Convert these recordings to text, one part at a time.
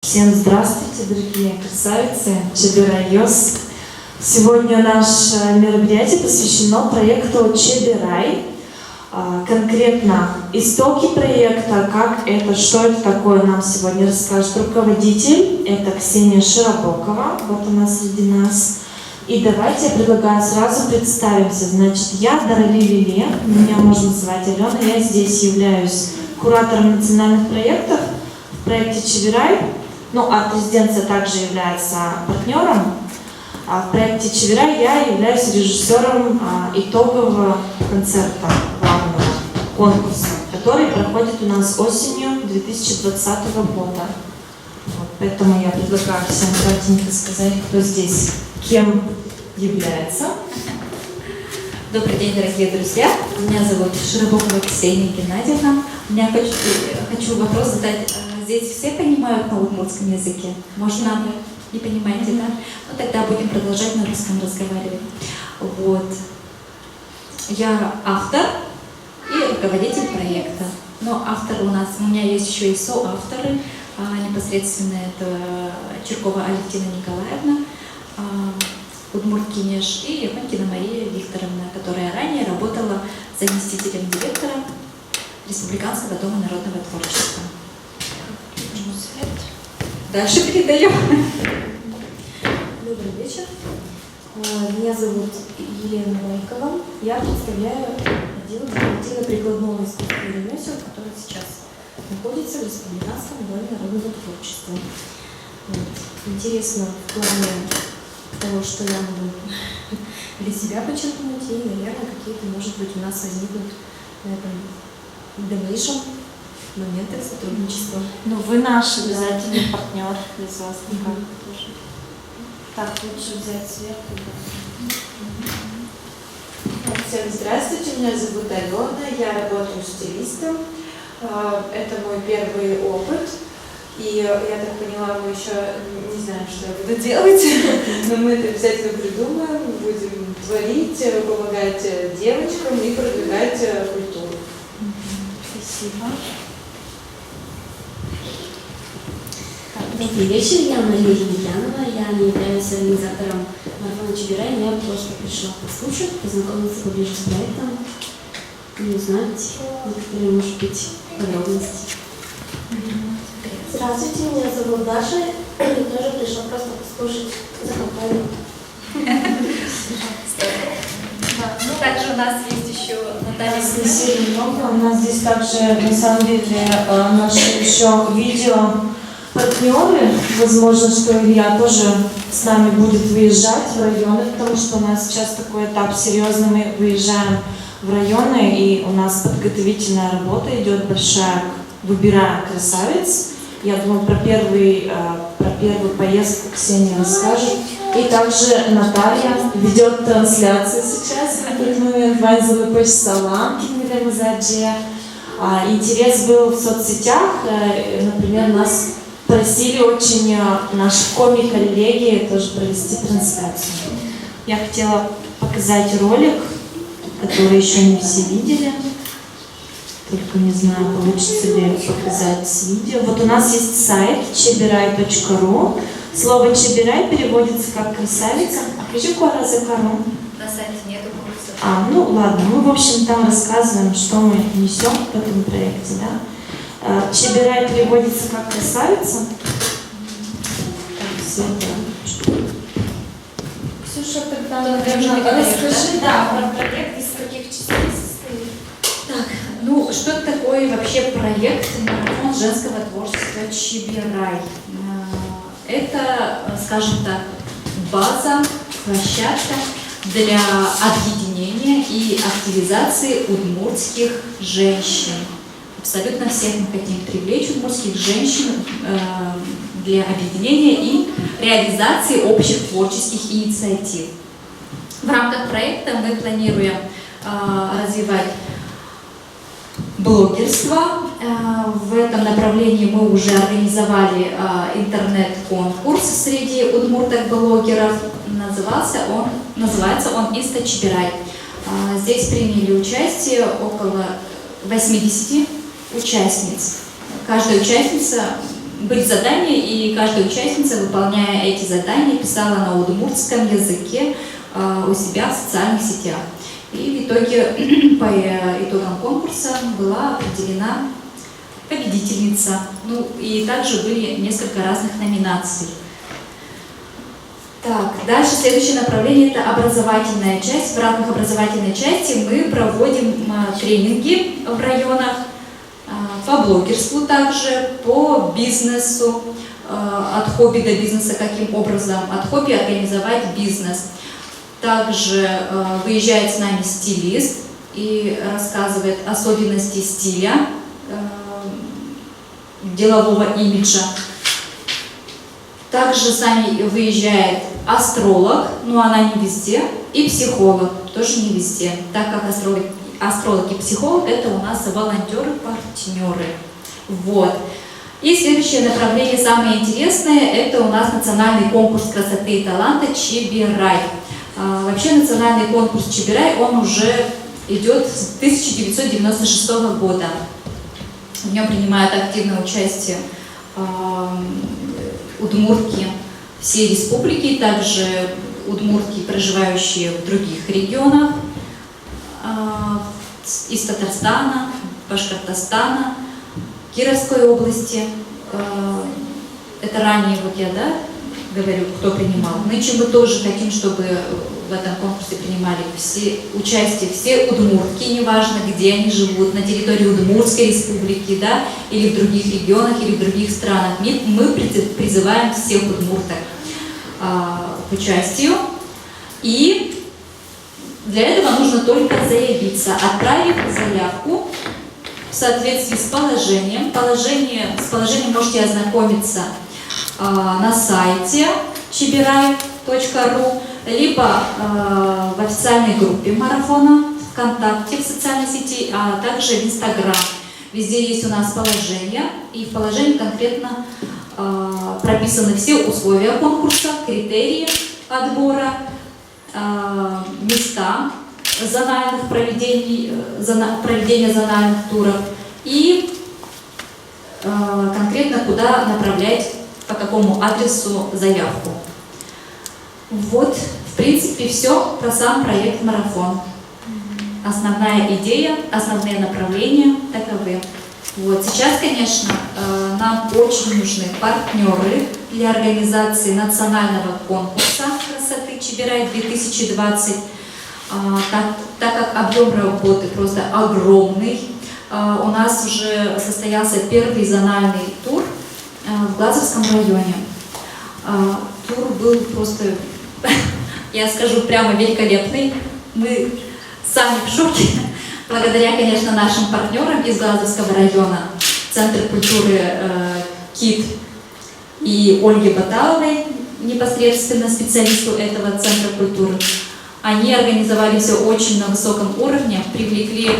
Всем здравствуйте, дорогие красавицы, Чебирайос. Сегодня наше мероприятие посвящено проекту Чебирай. Конкретно истоки проекта, как это, что это такое, нам сегодня расскажет руководитель. Это Ксения Широбокова, вот она среди нас. И давайте я предлагаю сразу представимся. Значит, я Дарали Лиле, меня можно называть Алена, я здесь являюсь куратором национальных проектов в проекте Чебирай. Ну, арт-резиденция также является партнером. В проекте Чебирай я являюсь режиссером итогового концерта, главного конкурса, который проходит у нас осенью 2020 года. Вот, поэтому я предлагаю всем кратенько сказать, кто здесь кем является. Добрый день, дорогие друзья. Меня зовут Широбокова Ксения Геннадьевна. Хочу вопрос задать. Здесь все понимают на удмуртском языке? Можно? Не понимаете, да? Ну тогда будем продолжать на русском разговаривать. Вот. Я автор и руководитель проекта. Но автор у меня есть еще и соавторы. Непосредственно это Чиркова Алевтина Николаевна, Удмурт-Кинеш и Японькина Мария Викторовна, которая ранее работала заместителем директора Республиканского дома народного творчества. Дальше передаем. Добрый вечер. Меня зовут Елена Бойкова. Я представляю отдел декоративно-прикладного искусства и ремесел, который сейчас находится в Республиканском доме народного творчества. Вот. Интересно в плане того, что я могу для себя подчеркнуть, и, наверное, какие-то, может быть, у нас возникнут на этом дальнейшем моменты сотрудничества. Ну, вы наш обязательный партнер, без вас никак тоже. Так, лучше взять сверху. Всем здравствуйте, меня зовут Алена, я работаю стилистом. Это мой первый опыт. И я так поняла, мы еще не знаем, что я буду делать, но мы это обязательно придумаем, будем творить, помогать девочкам и продвигать культуру. Спасибо. Добрый вечер, я Мария Емельянова, я не являюсь организатором марафона Чебирай, но я просто пришла послушать, познакомиться поближе с проектом и узнать некоторые, может быть, подробности. Здравствуйте, меня зовут Даша, я тоже пришла просто послушать за компанию. Ну, также у нас есть еще Наталья. Спасибо много. У нас здесь также, на самом деле, наши еще видео партнеры. Возможно, что Илья тоже с нами будет выезжать в районы, потому что у нас сейчас такой этап серьезный. Мы выезжаем в районы, и у нас подготовительная работа идет большая, выбирая красавиц. Я думаю, про первую поездку Ксения расскажет. И также Наталья ведет трансляцию сейчас. В этот момент Ванзела Пэш-Салам, интерес был в соцсетях. Например, нас просили очень наши коми-коллеги тоже провести трансляцию. Я хотела показать ролик, который еще не все видели. Только не знаю, получится ли показать с видео. Вот у нас есть сайт chebirai.ru. Слово «чебирай» переводится как «красавица». На сайте нету курса. Ну ладно, мы в общем там рассказываем, что мы несем в этом проекте, да. Чебирай переводится как «красавица». Ксюша, тогда расскажи, про проект, из каких частей состоит. Так, ну что это такое вообще проект марафон женского творчества Чебирай? Это, скажем так, база, площадка для объединения и активизации удмуртских женщин. Абсолютно всех мы хотим привлечь удмуртских женщин для объединения и реализации общих творческих инициатив. В рамках проекта мы планируем развивать блогерство. В этом направлении мы уже организовали интернет-конкурс среди удмурток-блогеров. Называется он «Инста Чебирай». Здесь приняли участие около 80 участниц. Каждая участница были задания, и каждая участница, выполняя эти задания, писала на удмуртском языке у себя в социальных сетях. И в итоге, по итогам конкурса, была определена победительница. Ну и также были несколько разных номинаций. Так, дальше следующее направление – это образовательная часть. В рамках образовательной части мы проводим тренинги в районах по блогерству также, по бизнесу, от хобби до бизнеса, каким образом, от хобби организовать бизнес. Также выезжает с нами стилист и рассказывает особенности стиля, делового имиджа. Также с нами выезжает астролог, но она не везде, и психолог, тоже не везде, так как астролог и психолог – это у нас волонтеры-партнеры. Вот. И следующее направление, самое интересное, это у нас национальный конкурс красоты и таланта «Чебирай». Вообще национальный конкурс «Чебирай», он уже идет с 1996 года. В нем принимают активное участие удмуртки всей республики, также удмуртки, проживающие в других регионах, из Татарстана, Башкортостана, Кировской области. Это ранее, вот я, говорю, кто принимал. Нынче мы тоже хотим, чтобы в этом конкурсе принимали все удмуртки, неважно, где они живут, на территории Удмуртской республики, или в других регионах, или в других странах. Мы призываем всех удмурток к участию. И для этого нужно только заявиться, отправив заявку в соответствии с положением. С положением можете ознакомиться на сайте чебирай.ру, либо в официальной группе марафона ВКонтакте, в социальной сети, а также в Инстаграм. Везде есть у нас положение, и в положении конкретно прописаны все условия конкурса, критерии отбора, места проведения зональных туров и конкретно куда направлять, по какому адресу заявку. Вот, в принципе, все про сам проект «Марафон». Основная идея, основные направления таковы. Вот. Сейчас, конечно, нам очень нужны партнеры для организации национального конкурса красоты «Чебирай-2020», так как объем работы просто огромный. У нас уже состоялся первый зональный тур в Глазовском районе. Тур был просто, я скажу, прямо великолепный. Мы сами в шоке, благодаря, конечно, нашим партнерам из Глазовского района, Центр культуры КИТ и Ольге Баталовой, непосредственно специалисту этого Центра культуры. Они организовали все очень на высоком уровне, привлекли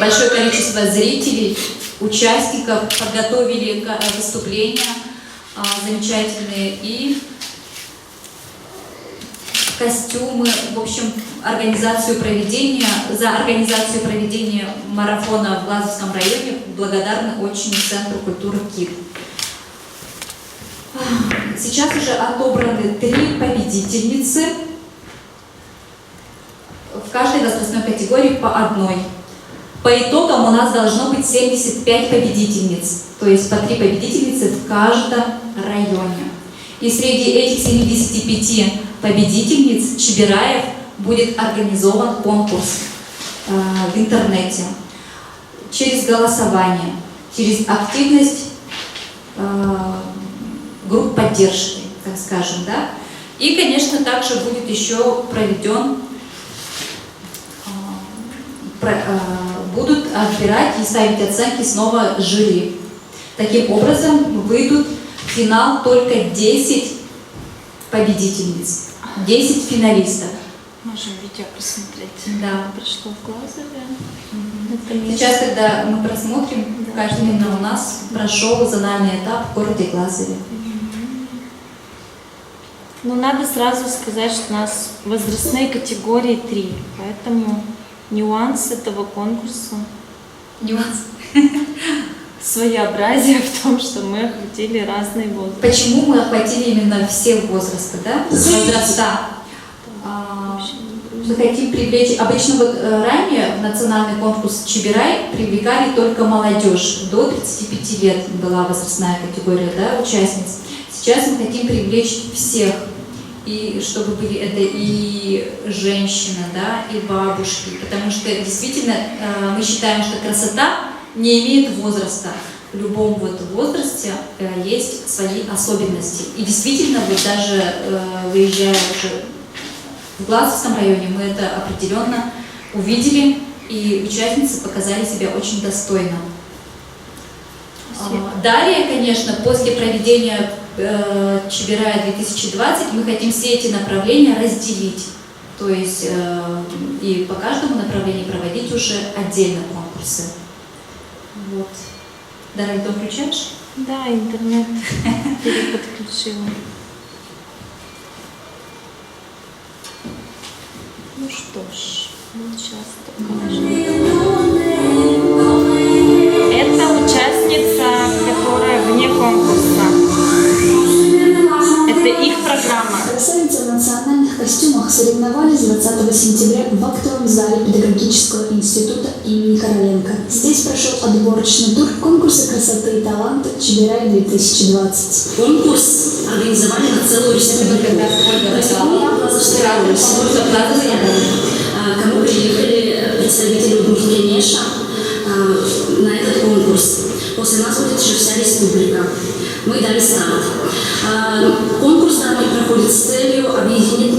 большое количество зрителей, участников, подготовили выступления замечательные и костюмы, в общем, за организацию проведения марафона в Глазовском районе благодарны очень Центру культуры КИТ. Сейчас уже отобраны 3 победительницы, в каждой возрастной категории по одной. По итогам у нас должно быть 75 победительниц, то есть по 3 победительницы в каждом районе. И среди этих 75 победительниц Чебираев будет организован конкурс в интернете через голосование, через активность групп поддержки, так скажем, И, конечно, также будет еще проведен, будут отбирать и ставить оценки снова жюри. Таким образом, выйдут в финал только 10 победительниц, 10 финалистов. Можем видео посмотреть. Да. Прошло в Глазове. Сейчас, когда мы просмотрим, каждый именно у нас прошел зональный этап в городе Глазове. Но надо сразу сказать, что у нас возрастные категории 3, поэтому нюанс этого конкурса. Нюанс. своеобразие в том, что мы охватили разные возрасты. Почему мы охватили именно все возрасты, да? Возраста. Мы хотим привлечь, обычно вот ранее в национальный конкурс Чебирай привлекали только молодежь, до 35 лет была возрастная категория, да, участниц. Сейчас мы хотим привлечь всех, и чтобы были это и женщины, да, и бабушки, потому что действительно мы считаем, что красота не имеет возраста. В любом вот возрасте есть свои особенности. И действительно, вот даже выезжая уже в Глазовском районе, мы это определенно увидели, и участницы показали себя очень достойно. Далее, конечно, после проведения Чебирая 2020 мы хотим все эти направления разделить. То есть и по каждому направлению проводить уже отдельно конкурсы. Вот. Дарья, ты включаешь? Да, интернет переподключила. Ну что ж, вот сейчас покажем. Это участница, которая вне конкурса. Это их программа. Красавицы в национальных костюмах соревновались 20 сентября в актовом зале Педагогического института имени Короленко. Здесь прошел отборочный тур конкурса красоты и таланта Чебирай 2020. Конкурс организовали на целую республику. Кому приехали представители Удмуртской Неша на этот конкурс. После нас будет уже вся республика. Мы дали старт. Конкурс данный проходит с целью объединить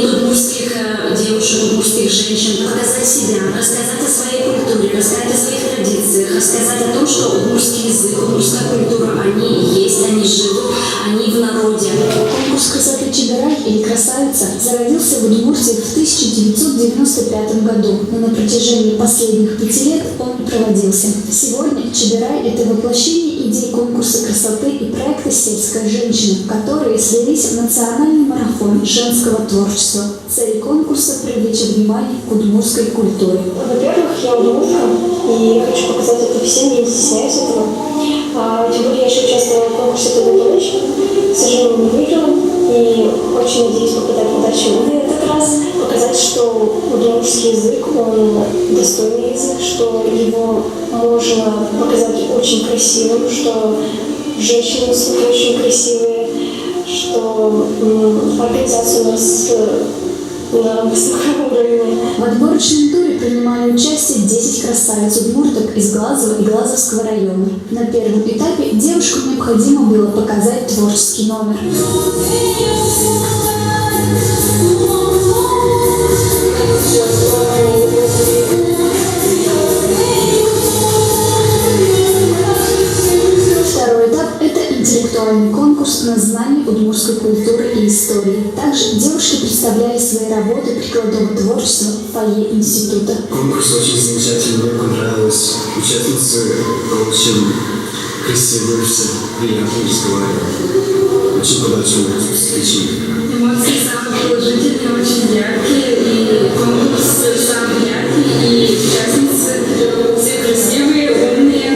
удмуртских девушек, удмуртских женщин, показать себя, рассказать о своей культуре, рассказать о своих традициях, рассказать о том, что удмуртский язык, удмуртская культура, они есть, они живут, они в народе. Конкурс красоты Чебирай или красавица зародился в Удмуртии в 1995 году, но на протяжении последних 5 лет он не проводился. Сегодня Чебирай – это воплощение идей конкурса красоты и проекта «Сельская женщина», которые слились в национальный марафон женского творчества. Цель конкурса – привлечь внимание к удмуртской культуре. Во-первых, я удмуртка, и я хочу показать это всем, я не стесняюсь этого. Тем более я еще участвовала в конкурсе «ТВ-Дочь», к сожалению, не выиграла, и очень надеюсь попадать в удачу в этот раз, показать, что удмуртский язык, он достойный язык, что его можно показать очень красивым, что женщины очень красивые, что организация у нас на высоком уровне. В отборочном туре принимали участие 10 красавиц удмурток из Глазова и Глазовского района. На первом этапе девушкам необходимо было показать творческий номер. Второй этап – это интеллектуальный конкурс на знание удмуртской культуры и истории. Также девушки представляли свои работы прикладного творчества в фойе института. Конкурс очень замечательный, мне понравилось. Участницы очень красивые, все приятно разговаривают. Очень подачливые встречи. Эмоции самые положительные, очень яркие, и конкурс самый яркий, и участницы все красивые, умные,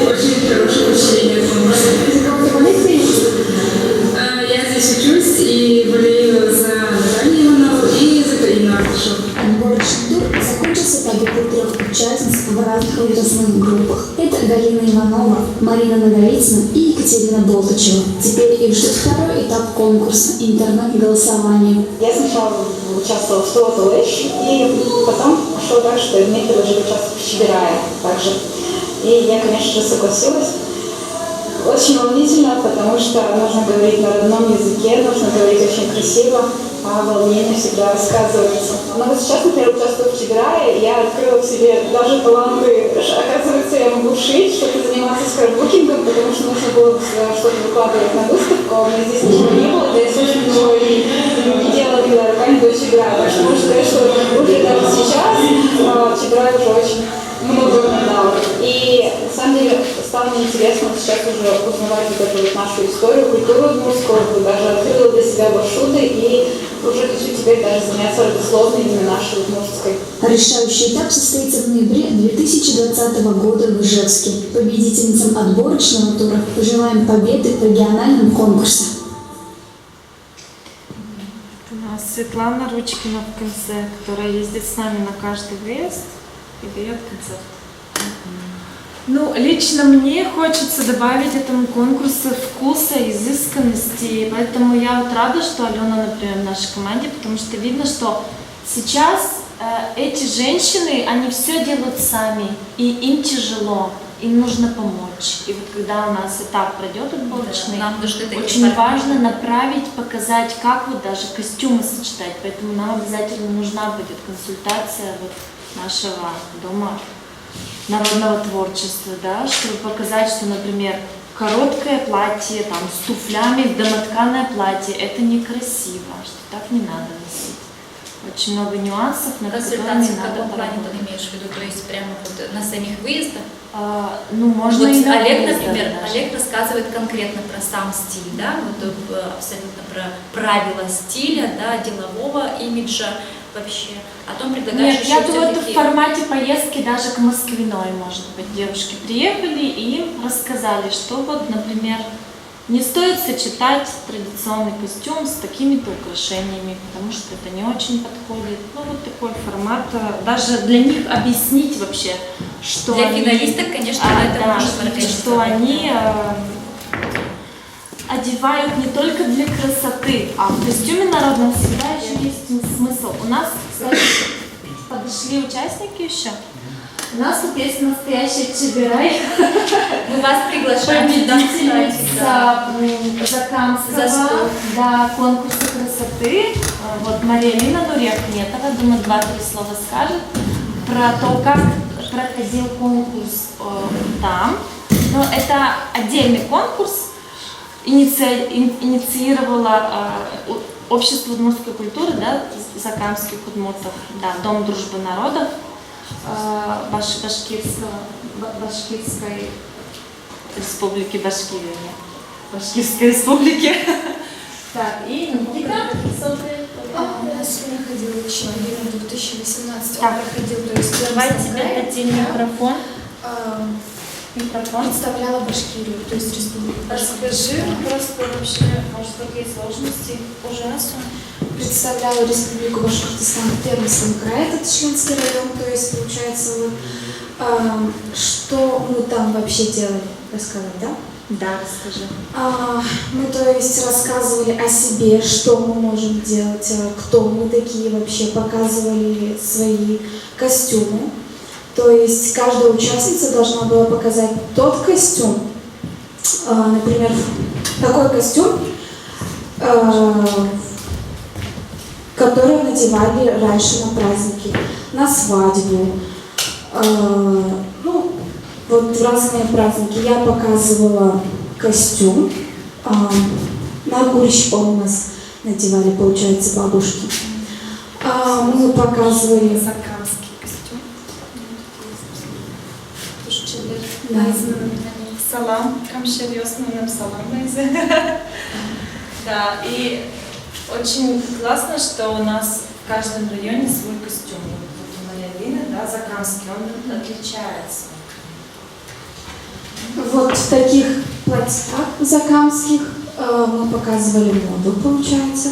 очень хорошее впечатление от конкурса. Я здесь учусь и болею за Наталью Иванову и за Карину Артышеву. Отборочный тур закончился победой 3 участниц в разных возрастных группах. Это Галина Иванова, Марина Наговицына и Екатерина Болтачева. Теперь их ждет второй этап конкурса – интернет-голосование. Я сначала участвовала в ТВ-Дочь, и потом пошло так, что мне предложили участвовать в Чебирае также. И я, конечно же, согласилась. Очень волнительно, потому что нужно говорить на родном языке, нужно говорить очень красиво, а волнение всегда сказывается. Но вот сейчас, например, участвую в Чебирае, я открыла в себе даже таланты. Оказывается, я могу шить, что-то заниматься скрапбукингом, потому что нужно было что-то выкладывать на выставку, а у меня здесь ничего не было, да я очень много не делала когда руками до Чебирая. Так что можно сказать, что уже даже сейчас Чебирай уже очень много мне дал. И на самом деле стало мне интересно сейчас уже узнавать вот эту вот нашу историю, культуру удмуртскую, даже открыла для себя маршруты и уже хочу теперь даже заняться родословной именно нашей удмуртской. Решающий этап состоится в ноябре 2020 года в Ижевске. Победительницам отборочного тура пожелаем победы в региональном конкурсе. У нас Светлана Ручкина в конце, которая ездит с нами на каждый выезд и дает концерт. Ну, лично мне хочется добавить этому конкурсу вкуса, изысканности, и поэтому я вот рада, что Алена, например, в нашей команде, потому что видно, что сейчас эти женщины, они все делают сами, и им тяжело, им нужно помочь. И вот когда у нас этап пройдет отборочный, очень важно направить, показать, как вот даже костюмы сочетать, поэтому нам обязательно нужна будет консультация вот нашего дома народного творчества, да, чтобы показать, что, например, короткое платье там, с туфлями, домотканое платье, это некрасиво, что так не надо носить. Очень много нюансов, на которые Консультации в надо каком плане поработать. ты имеешь в виду? То есть прямо вот на самих выездах? Ну, можно Вот и на Олег, выездах например, даже. Олег рассказывает конкретно про сам стиль, да, вот абсолютно про правила стиля, да, делового имиджа вообще. А то предлагаешь Нет, еще я думаю, это в всё-таки- формате поездки даже к Москвиной, может быть. Девушки приехали и им рассказали, что вот, например, не стоит сочетать традиционный костюм с такими-то украшениями, потому что это не очень подходит. Ну, вот такой формат. Даже для них объяснить вообще, что Для они... финалисток, конечно, это да, может что организовать. они одевают не только для красоты, а в костюме народном всегда еще есть смысл. У нас, кстати, подошли участники еще. У нас тут есть настоящий Чебирай, Мы вас приглашаем сюда, кстати, да. победительница Закамского, За стол. да, конкурса красоты. Вот Мария Лина Нурехметова, думаю, 2-3 слова скажет про то, как проходил конкурс там. Но это отдельный конкурс, инициировала общество удмуртской культуры, да, закамских удмуртов, да, Дом дружбы народов Башкирской республики Башкирия. Башкирской республики. Так, и Никита. У нас проходил еще в 2018 Так. проходил, то есть Давай тебе дадим микрофон. Микрофон. представляла Башкирию, то есть республику. Расскажи просто вообще, может, какие сложности ужасно. Представляла Республику Башкортостан в Пермском крае, это Членский район, то есть получается вот, что мы там вообще делали, рассказать, да? Да, расскажи. Мы, то есть, рассказывали о себе, что мы можем делать, кто мы такие вообще, показывали свои костюмы. То есть каждая участница должна была показать тот костюм, например, такой костюм, который надевали раньше на праздники, на свадьбу, ну, вот в разные праздники. Я показывала костюм, на курочку у нас надевали, получается, бабушки. Мы показывали... Закамский костюм. Да. Салам, камшерьёсным салам. Да, и очень классно, что у нас в каждом районе свой костюм. Вот у Мария Лина, да, закамский, он отличается. Вот в таких платьях закамских мы показывали моду, получается.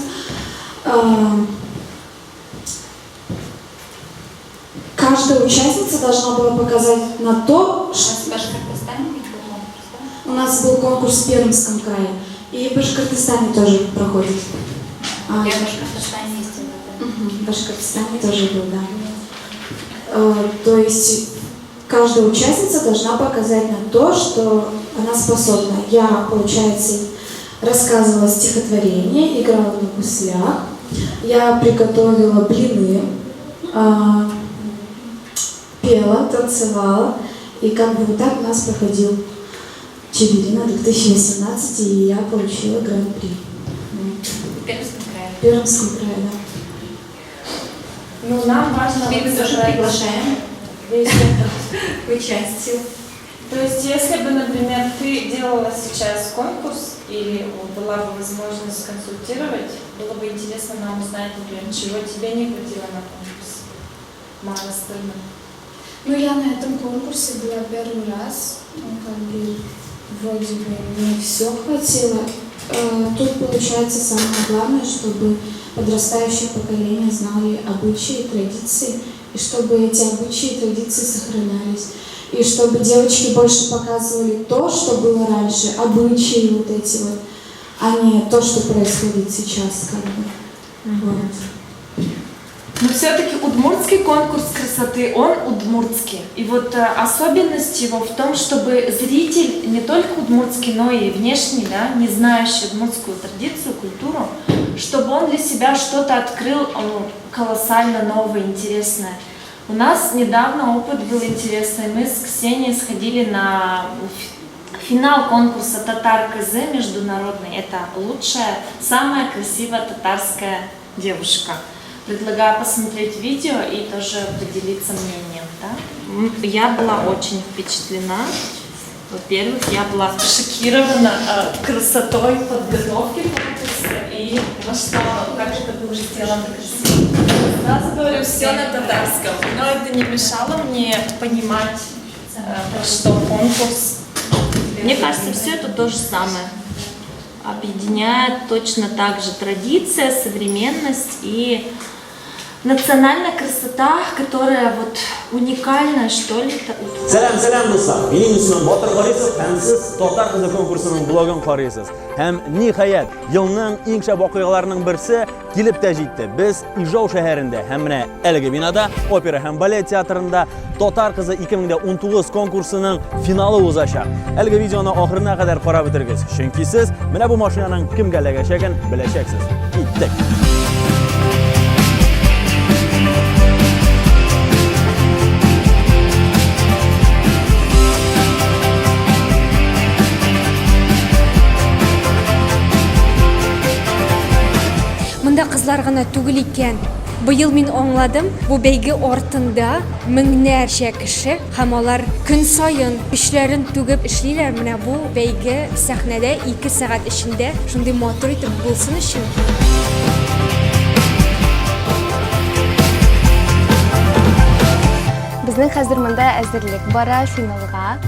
Каждая участница должна была показать на то, что... У вас в Башкортостане ведь был конкурс, да? У нас был конкурс в Пермском крае, и в Башкортостане тоже проходит. Я в Башкортостане ездила. В Башкортостане тоже был, да. То есть каждая участница должна показать на то, что она способна. Я, получается, рассказывала стихотворение, играла на гуслях, я приготовила блины, пела, танцевала, и как бы вот так у нас проходил Чебирина 2018, и я получила гран-при. В Пермском крае. В Пермском крае, да. Ну, нам важно... Теперь мы тоже приглашаем весь этот к участию. То есть, если бы, например, ты делала сейчас конкурс, или была бы возможность консультировать, было бы интересно нам узнать, например, чего тебе не хватило на конкурсе. маңыздымы? Ну, я на этом конкурсе была первый раз, вроде бы не все хватило. Тут получается самое главное, чтобы подрастающее поколение знали обычаи и традиции, и чтобы эти обычаи и традиции сохранялись. И чтобы девочки больше показывали то, что было раньше, обычаи вот эти вот, а не то, что происходит сейчас, как бы. Вот. Но все-таки удмуртский конкурс красоты, он удмуртский. И вот особенность его в том, чтобы зритель не только удмуртский, но и внешний, да, не знающий удмуртскую традицию, культуру, чтобы он для себя что-то открыл колоссально новое, интересное. У нас недавно опыт был интересный. Мы с Ксенией сходили на финал конкурса Татар КЗ международный. Это лучшая, самая красивая татарская девушка. Предлагаю посмотреть видео и тоже поделиться мнением. Да? Я была очень впечатлена. Во-первых, я была шокирована красотой подготовки конкурса и масштабом, как это было сделано красиво. Сразу говорю, все на татарском, но это не мешало мне понимать, про что конкурс. Мне кажется, все это то же самое. Объединяет точно так же традиция, современность и национальная красота, которая вот уникальная, что ли. Selam dostlar. Benim ismim Botir Qorisov, ham siz Totar qizi konkursining blogini qaraysiz. Ham nihayat yilning eng shab voqealarining birisi kelib tajitdi. Biz Ijov shahrida, hamda Elga binada opera ham balet teatrida Totar qizi 2019 konkursining finali o'zashar. Elga videoni oxiriga qadar qarab o'tirgiz. Chunki siz mana bu mashinaning kimga lagashagini bilashaksiz. Ketdik. Мында кызлар гына түгел икән. Быел мин аңладым, бу бәйге артында меңнәрчә кеше һәм алар көн сайын эшләрен түгеп эшлиләр. Менә бу бәйге сәхнәдә 2 сәгать эчендә шундый матур итеп булсын өчен. Безнең хәзер монда әзерлек бара финалга.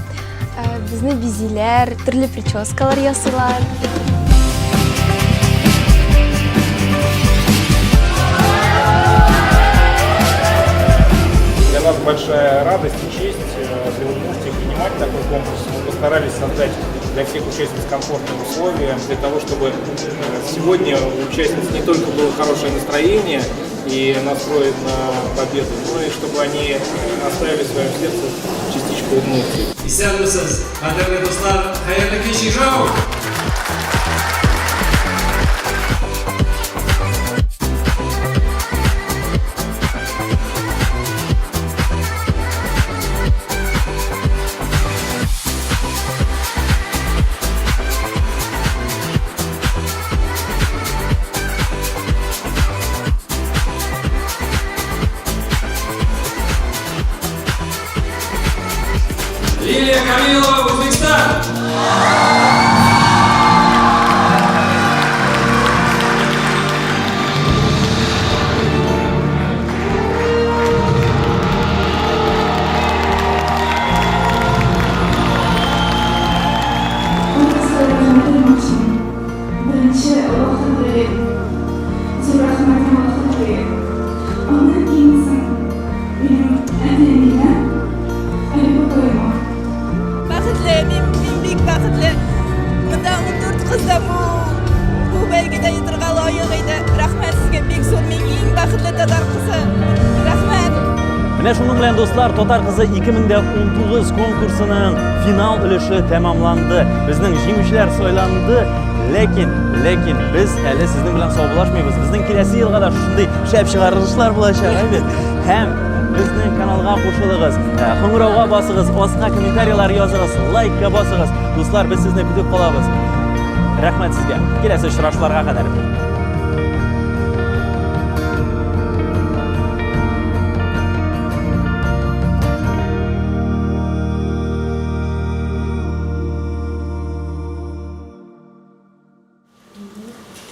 Безне бизиләр, төрле прическалар ясыйлар. Для нас большая радость и честь для Удмуртии принимать такой конкурс. Мы постарались создать для всех участниц комфортные условия, для того, чтобы сегодня у участниц не только было хорошее настроение и настрой на победу, но и чтобы они оставили в своем сердце частичку Удмуртии. Исәнмесез, кадерле дуслар, хәерле кич Ижау! Лилия Камилова, Узбекистан! Менә шуның белән дуслар, Татар кызы 2019 конкурсының финал өлеше тәмамланды. Безнең җиңүчеләр сайланды, ләкин без әле сезнең белән саубулашмыйбыз. Безнең киләсе елга да шундый шәп чыгарылышлар булачак, әйбәт. Һәм безнең каналга кушылыгыз, кыңгырауга басыгыз, астына комментарийлар языгыз, лайкка басыгыз. Дуслар, без сезне көтеп калабыз. Рәхмәт сезгә. Киләсе очрашуларга кадәр.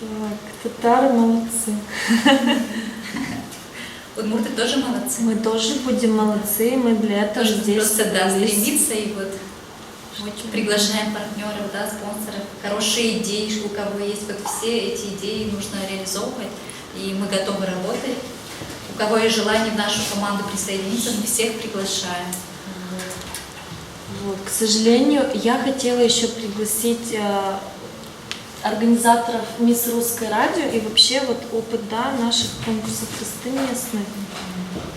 Так, татары молодцы. удмурты тоже молодцы. Мы тоже будем молодцы, мы для этого Тоже здесь просто, да, собрались. стремиться и вот очень приглашаем партнеров, да, спонсоров, хорошие идеи, у кого есть вот все эти идеи нужно реализовывать, и мы готовы работать. У кого есть желание в нашу команду присоединиться, мы всех приглашаем. Вот, к сожалению, я хотела еще пригласить организаторов Мисс Русское радио и вообще вот опыт, да, наших конкурсов красоты местных.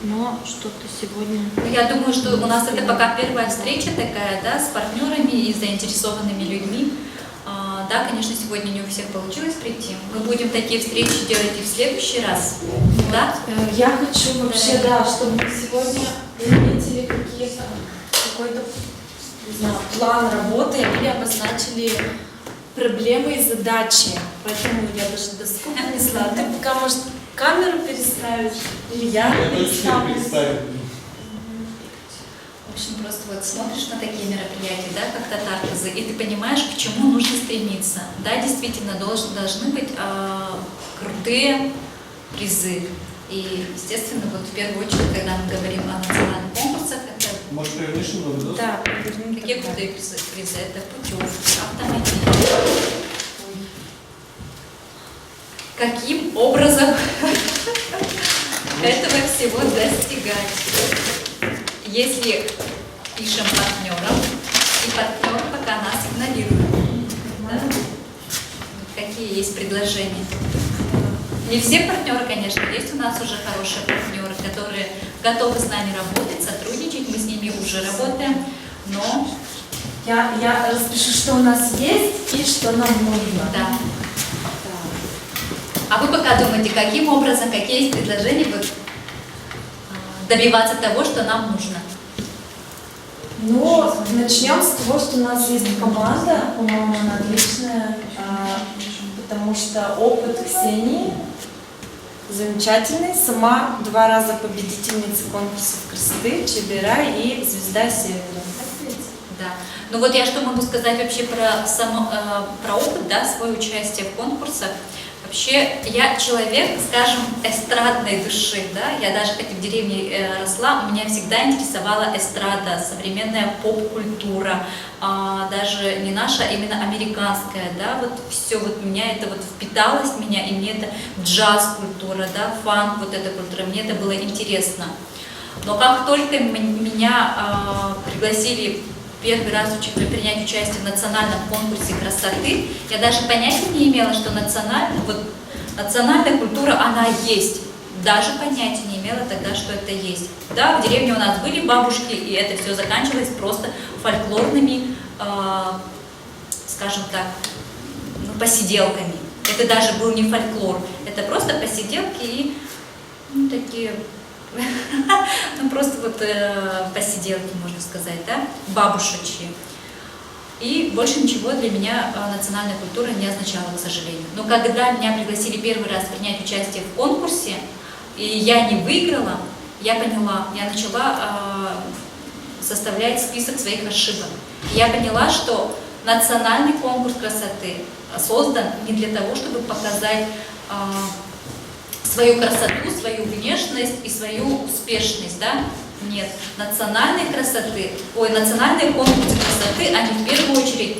Но что-то сегодня... Я думаю, что у нас это пока первая встреча такая, да, с партнерами и заинтересованными людьми. Да, конечно, сегодня не у всех получилось прийти. Мы будем такие встречи делать и в следующий раз. Да? Я хочу вообще, да, чтобы мы сегодня наметили какой-то, не знаю, план работы или обозначили проблемы и задачи. Поэтому я даже доску принесла. Ты пока, может, камеру переставишь? Или я переставлю? В общем, просто вот смотришь на такие мероприятия, да, как татар-кызы, и ты понимаешь, к чему нужно стремиться. Да, действительно, должны быть крутые призы. И, естественно, вот в первую очередь, когда мы говорим о национальных конкурсах, это... Может, повернешь немного, да? Да, какие крутые призы? Это путевки, автомобили. Каким образом этого всего достигать? Если пишем партнерам, и партнеры пока нас игнорируют. Да? Какие есть предложения? Не все партнеры, конечно, есть у нас уже хорошие партнеры, которые готовы с нами работать, сотрудничать, мы с ними уже работаем, но... Я распишу, что у нас есть и что нам нужно. Да. А вы пока думаете, каким образом, какие есть предложения вот, добиваться того, что нам нужно? Ну, начнем с того, что у нас есть команда, по-моему, она отличная, потому что опыт Ксении замечательный. Сама 2 раза победительница конкурсов красоты, Чебера и Звезда Севера. Да. Ну вот я что могу сказать вообще про опыт, да, свое участие в конкурсах. Вообще, я человек, скажем, эстрадной души, да, я даже хоть и в деревне росла, меня всегда интересовала эстрада, современная поп-культура, даже не наша, а именно американская, да, вот все вот меня это вот впиталось в меня, и мне это джаз-культура, да, фанк, вот эта культура, мне это было интересно. Но как только меня пригласили первый раз принять участие в национальном конкурсе красоты, я даже понятия не имела, что национальная культура, она есть. Даже понятия не имела тогда, что это есть. Да, в деревне у нас были бабушки, и это все заканчивалось просто фольклорными, скажем так, посиделками. Это даже был не фольклор, это просто посиделки и такие... Ну, просто вот посиделки, можно сказать, да, бабушечьи. И больше ничего для меня национальная культура не означала, к сожалению. Но когда меня пригласили первый раз принять участие в конкурсе, и я не выиграла, я поняла, я начала составлять список своих ошибок. И я поняла, что национальный конкурс красоты создан не для того, чтобы показать свою красоту, свою внешность и свою успешность, да? Нет. Национальные конкурсы красоты, они в первую очередь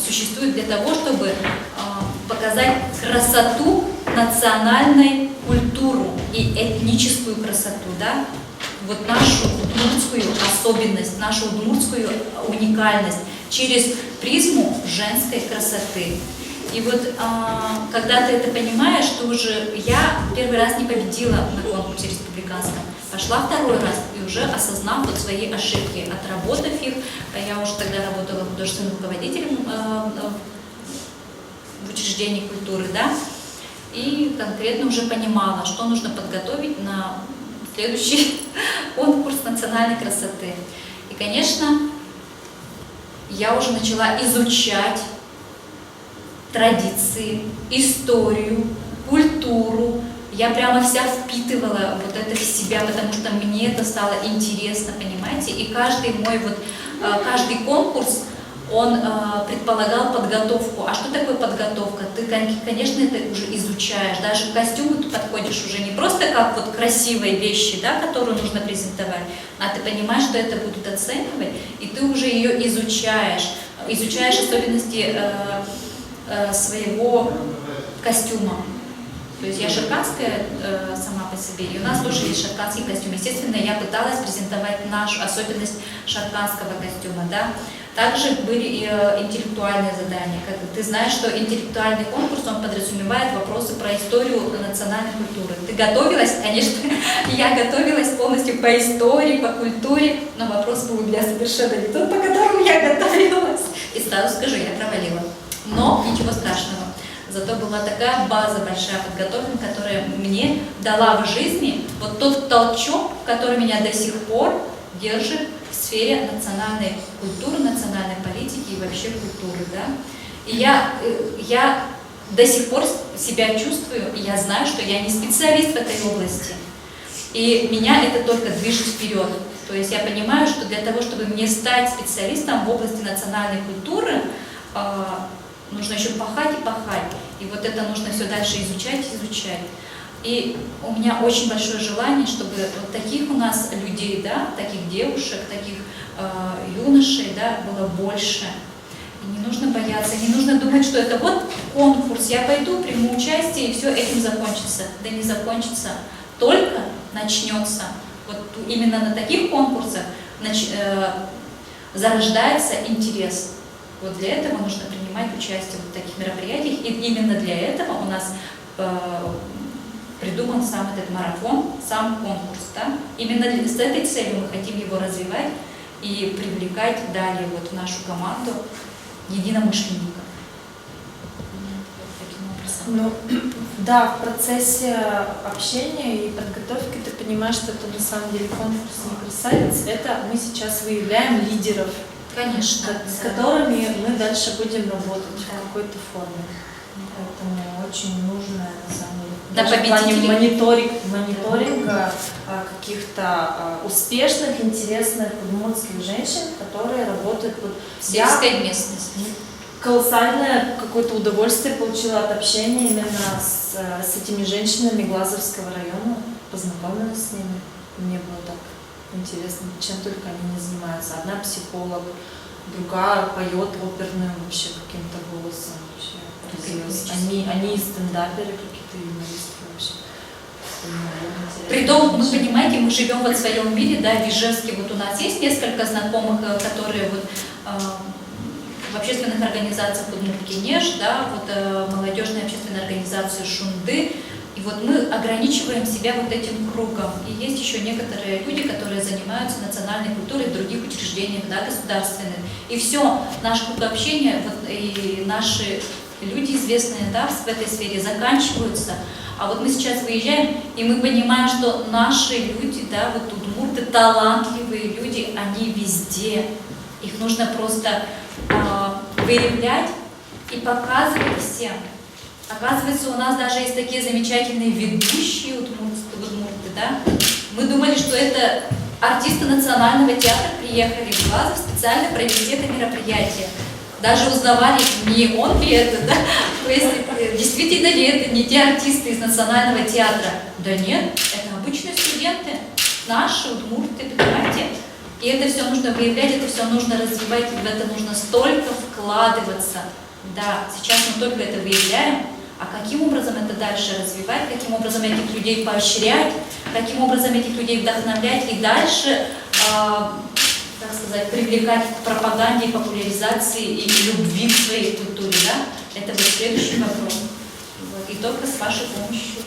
существуют для того, чтобы показать красоту, национальной культуру и этническую красоту, да? Вот нашу удмуртскую особенность, нашу удмуртскую уникальность через призму женской красоты. И вот когда ты это понимаешь, что уже я первый раз не победила на конкурсе республиканском, пошла второй раз и уже осознав вот свои ошибки, отработав их, я уже тогда работала художественным руководителем в учреждении культуры, да, и конкретно уже понимала, что нужно подготовить на следующий конкурс национальной красоты. И, конечно, я уже начала изучать традиции, историю, культуру. Я прямо вся впитывала вот это в себя, потому что мне это стало интересно, понимаете? И каждый мой каждый конкурс, он предполагал подготовку. А что такое подготовка? Ты, конечно, это уже изучаешь. Даже к костюму ты подходишь уже не просто как вот красивые вещи, да, которую нужно презентовать, а ты понимаешь, что это будут оценивать, и ты уже ее изучаешь. Изучаешь особенности своего костюма. То есть я шарканская сама по себе, и у нас тоже есть шарканский костюм. Естественно, я пыталась презентовать нашу особенность шарканского костюма. Да? Также были и интеллектуальные задания. Как ты знаешь, что интеллектуальный конкурс, он подразумевает вопросы про историю национальной культуры. Ты готовилась? Конечно, я готовилась полностью по истории, по культуре, но вопрос был у меня совершенно не тот, по которому я готовилась. И сразу скажу, я провалила. Но ничего страшного. Зато была такая база большая подготовлена, которая мне дала в жизни вот тот толчок, который меня до сих пор держит в сфере национальной культуры, национальной политики и вообще культуры. Да? И я до сих пор себя чувствую, и я знаю, что я не специалист в этой области. И меня это только движет вперед. То есть я понимаю, что для того, чтобы мне стать специалистом в области национальной культуры, нужно еще пахать и пахать. И вот это нужно все дальше изучать и изучать. И у меня очень большое желание, чтобы вот таких у нас людей, да, таких девушек, таких юношей, да, было больше. И не нужно бояться, не нужно думать, что это вот конкурс, я пойду, приму участие, и все этим закончится. Да не закончится, только начнется. Вот именно на таких конкурсах зарождается интерес. Вот для этого нужно принимать участие в таких мероприятиях, и именно для этого у нас придуман сам этот марафон, сам конкурс. Да? Именно с этой целью мы хотим его развивать и привлекать далее вот в нашу команду единомышленников. Ну, да, в процессе общения и подготовки ты понимаешь, что это на самом деле конкурс не красавиц. Это мы сейчас выявляем лидеров, конечно, с которыми мы дальше будем работать в какой-то форме. Поэтому очень нужно, на самом деле, даже в плане мониторинга каких-то успешных, интересных удмуртских женщин, которые работают в сельской местности. Колоссальное какое-то удовольствие получила от общения именно с этими женщинами Глазовского района, познакомилась с ними. Мне было так интересно, чем только они не занимаются. Одна психолог, другая поет оперным вообще каким-то голосом. Вообще. Они стендаперы, какие-то юмористы вообще. Притом, вы понимаете, мы живем вот в своем мире, да, в Ижевске вот у нас есть несколько знакомых, которые вот в общественных организациях Удмуртки НЕШ, да, вот молодежная общественная организация Шунды, и вот мы ограничиваем себя вот этим кругом. И есть еще некоторые люди, которые занимаются национальной культурой в других учреждениях, да, государственных. И все, наш круг общения вот, и наши люди известные, да, в этой сфере заканчиваются. А вот мы сейчас выезжаем, и мы понимаем, что наши люди, да, вот удмурты, талантливые люди, они везде. Их нужно просто выявлять и показывать всем. Оказывается, у нас даже есть такие замечательные ведущие удмурты, да? Мы думали, что это артисты национального театра приехали в Глазов специально провести это мероприятие. Даже узнавали, не он ли это, да? То есть, действительно ли это не те артисты из национального театра? Да нет, это обычные студенты, наши удмурты, понимаете? И это все нужно выявлять, это все нужно развивать, в это нужно столько вкладываться. Да, сейчас мы только это выявляем, а каким образом это дальше развивать, каким образом этих людей поощрять, каким образом этих людей вдохновлять и дальше, так сказать, привлекать к пропаганде, популяризации и любви к своей культуре, да? Это вот следующий вопрос. Вот. И только с вашей помощью.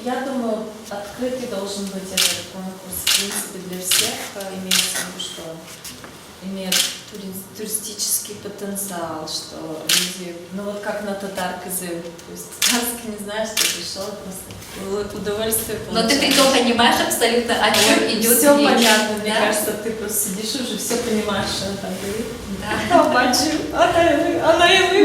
Я думаю, открытый должен быть этот конкурс, в принципе, для всех, имеется в виду, что имеет туристический потенциал, что люди, ну вот как на татар-кызыл, то есть татарский не знаешь, что пришел, просто удовольствие получаешь. Но ты притом понимаешь абсолютно, о чем идет все речь. понятно, мне Да? кажется, ты просто сидишь уже, все понимаешь, что она там говорит. Да. Она и вы.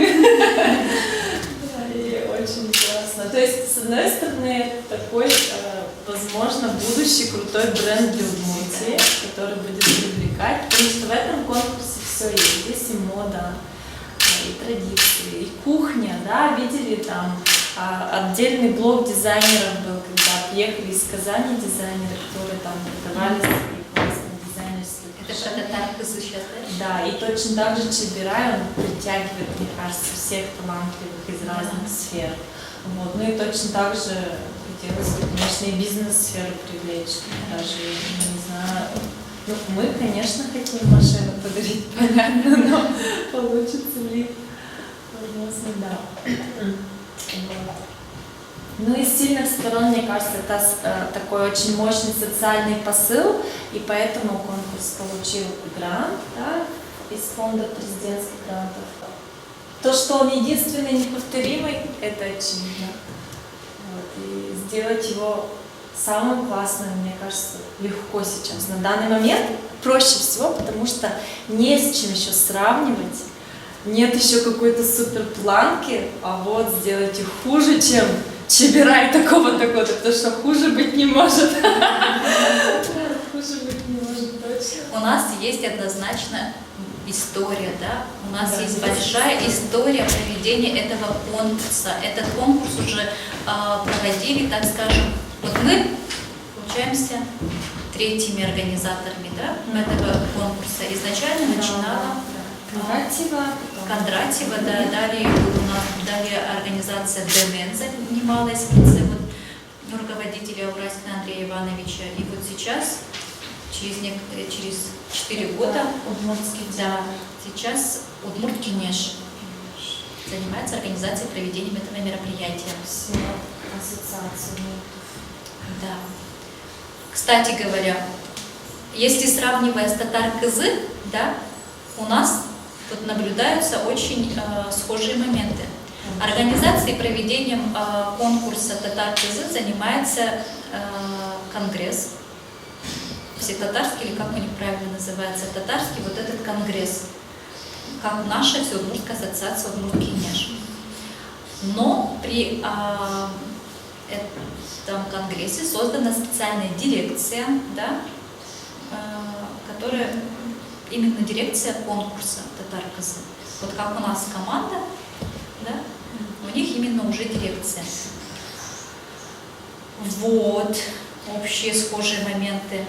И очень классно. То есть, с одной стороны, такой возможно, будущий крутой бренд для Удмуртии, который будет привлекать, потому что в этом конкурсе все есть. Здесь и мода, и традиции, и кухня, да, видели там отдельный блок дизайнеров был, когда приехали из Казани дизайнеры, которые там продавали свои классные дизайнерские. Это про татар-кызы сейчас, да? Да, и точно так же Чебирай, он притягивает, мне кажется, всех талантливых из разных сфер. Вот. Ну и точно так же хотелось бы, конечно, и бизнес-сферу привлечь, даже, не знаю, ну, мы, конечно, хотим машину подарить, понятно, но получится ли, возможно, да. Ну, из сильных сторон, мне кажется, это такой очень мощный социальный посыл, и поэтому конкурс получил грант, да, из фонда президентских грантов. То, что он единственный, неповторимый, это очевидно. Вот, и сделать его самым классным, мне кажется, легко сейчас. На данный момент проще всего, потому что не с чем еще сравнивать. Нет еще какой-то супер планки, а вот сделайте хуже, чем Чебирай такого-то года, потому что хуже быть не может. Хуже быть не может, точно. У нас есть однозначно история, да? У нас есть большая история проведения этого конкурса. Этот конкурс уже проводили, так скажем, вот мы получаемся третьими организаторами, да, этого конкурса. Изначально начинала Кондратьева, да, далее у нас организация ДМН занималась в лице руководителя Уральского Андрея Ивановича. И вот сейчас, через 4 года, сейчас Удмурт-Кенеш занимается организацией проведением этого мероприятия. Все ассоциации. Да. Кстати говоря, если сравнивая с татар-кызы, да, у нас тут наблюдаются очень схожие моменты. Организацией и проведением конкурса татар-кызы занимается конгресс. Всетатарский, или как у них правильно называется, татарский, вот этот конгресс, как наша Всеудмуртская ассоциация Удмурт-Кенеш. Но при этом конгрессе создана специальная дирекция, да, которая именно дирекция конкурса татар-кызы. Вот как у нас команда, да, у них именно уже дирекция. Вот общие схожие моменты.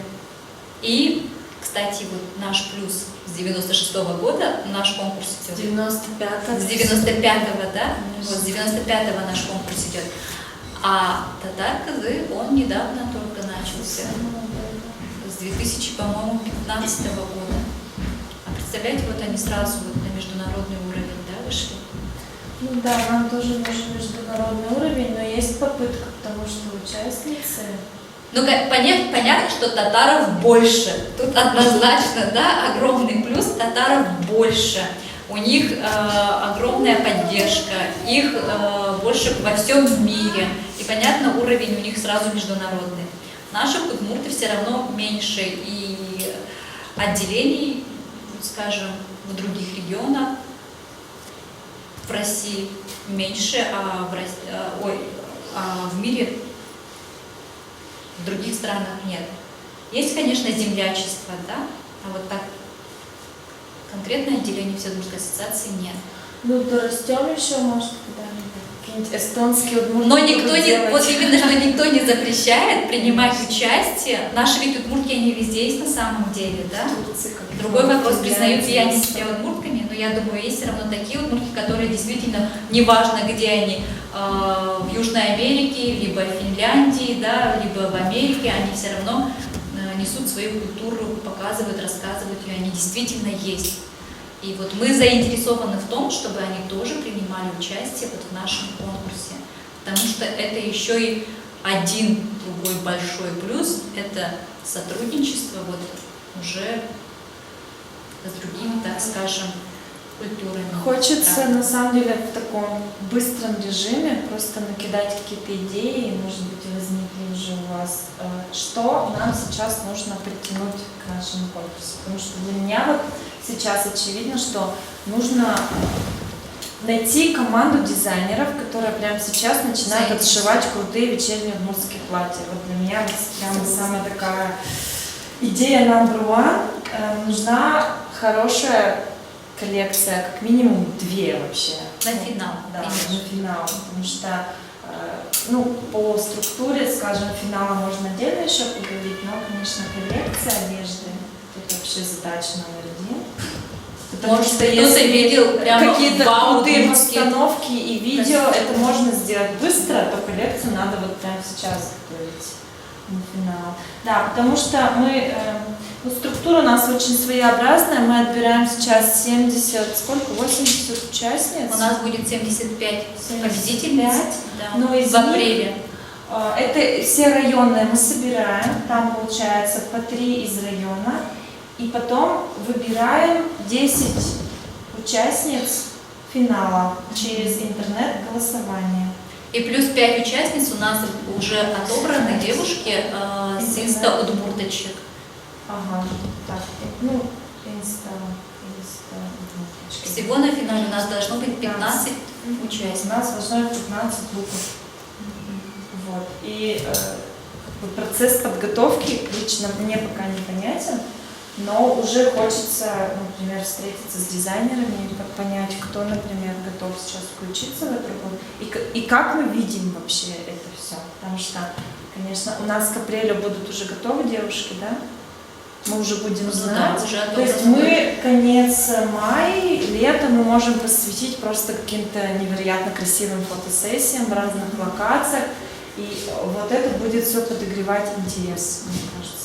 И, кстати, вот наш плюс с 96-го года, наш конкурс идет. С 95-го. С 95-го, да? Вот с 95-го наш конкурс идет. А татар-кызы, он недавно только начался. С 2000, по-моему, 15 года. А представляете, вот они сразу вот на международный уровень, да, вышли? Ну да, нам тоже нужен международный уровень, но есть попытка, потому что участницы... Ну, понятно, что татаров больше. Тут однозначно, да, огромный плюс, татаров больше. У них огромная поддержка, их больше во всем мире. И, понятно, уровень у них сразу международный. Наших удмурты все равно меньше, и отделений, скажем, в других регионах, в России меньше, а в мире, в других странах нет. Есть, конечно, землячество, да, а вот так конкретное отделение Всеудмуртской ассоциации нет. Ну, дорастем еще, может, когда-нибудь. Какие-нибудь эстонские удмурты. Но никто не, вот именно, что никто не запрещает принимать участие. Наши ведь удмуртки, они везде есть на самом деле, да? Другой вопрос, признают ли они себя удмуртками, но я думаю, есть все равно такие удмуртки, которые действительно, неважно, где они, в Южной Америке, либо в Финляндии, да, либо в Америке, они все равно несут свою культуру, показывают, рассказывают ее, они действительно есть. И вот мы заинтересованы в том, чтобы они тоже принимали участие вот в нашем конкурсе, потому что это еще и один другой большой плюс, это сотрудничество вот уже с другими, так скажем, культурами. Хочется, на самом деле, в таком быстром режиме просто накидать какие-то идеи, может быть, возникли уже у вас, что нам сейчас нужно притянуть к нашему конкурсу. Потому что для меня вот сейчас очевидно, что нужно найти команду дизайнеров, которая прямо сейчас начинает отшивать крутые вечерние удмуртские платья. Вот для меня вот прямо самая такая идея number one. Нужна хорошая коллекция, как минимум 2 вообще. На финал. Да, на финал, потому что по структуре, скажем, финала можно отдельно еще поговорить, но, конечно, коллекция одежды — это вообще задача номер 1. Потому Может, что если видел прямо какие-то крутые удмуртские постановки и видео, это можно сделать быстро, то коллекцию надо вот прямо сейчас готовить на финал. Да, потому что мы, структура у нас очень своеобразная, мы отбираем сейчас 80 участниц. У нас будет 75 победительниц, да, но из в апреле. Это все районные мы собираем, там получается по 3 из района, и потом выбираем 10 участниц финала через интернет-голосование. И плюс 5 участниц у нас уже отобраны девушки с инста удмурточек. Ага, так, инста удмурточки. Всего на финале у нас должно быть 15 участниц. У нас должно быть 15 букв. Вот. И процесс подготовки лично мне пока непонятен, но уже хочется, например, встретиться с дизайнерами и понять, кто, например, готов сейчас включиться в эту работу и как мы видим вообще это все. Потому что, конечно, у нас к апрелю будут уже готовы девушки, да? Мы уже будем знать. Да, уже то есть мы конец мая, лето мы можем посвятить просто каким-то невероятно красивым фотосессиям в разных локациях. И вот это будет все подогревать интерес, мне кажется.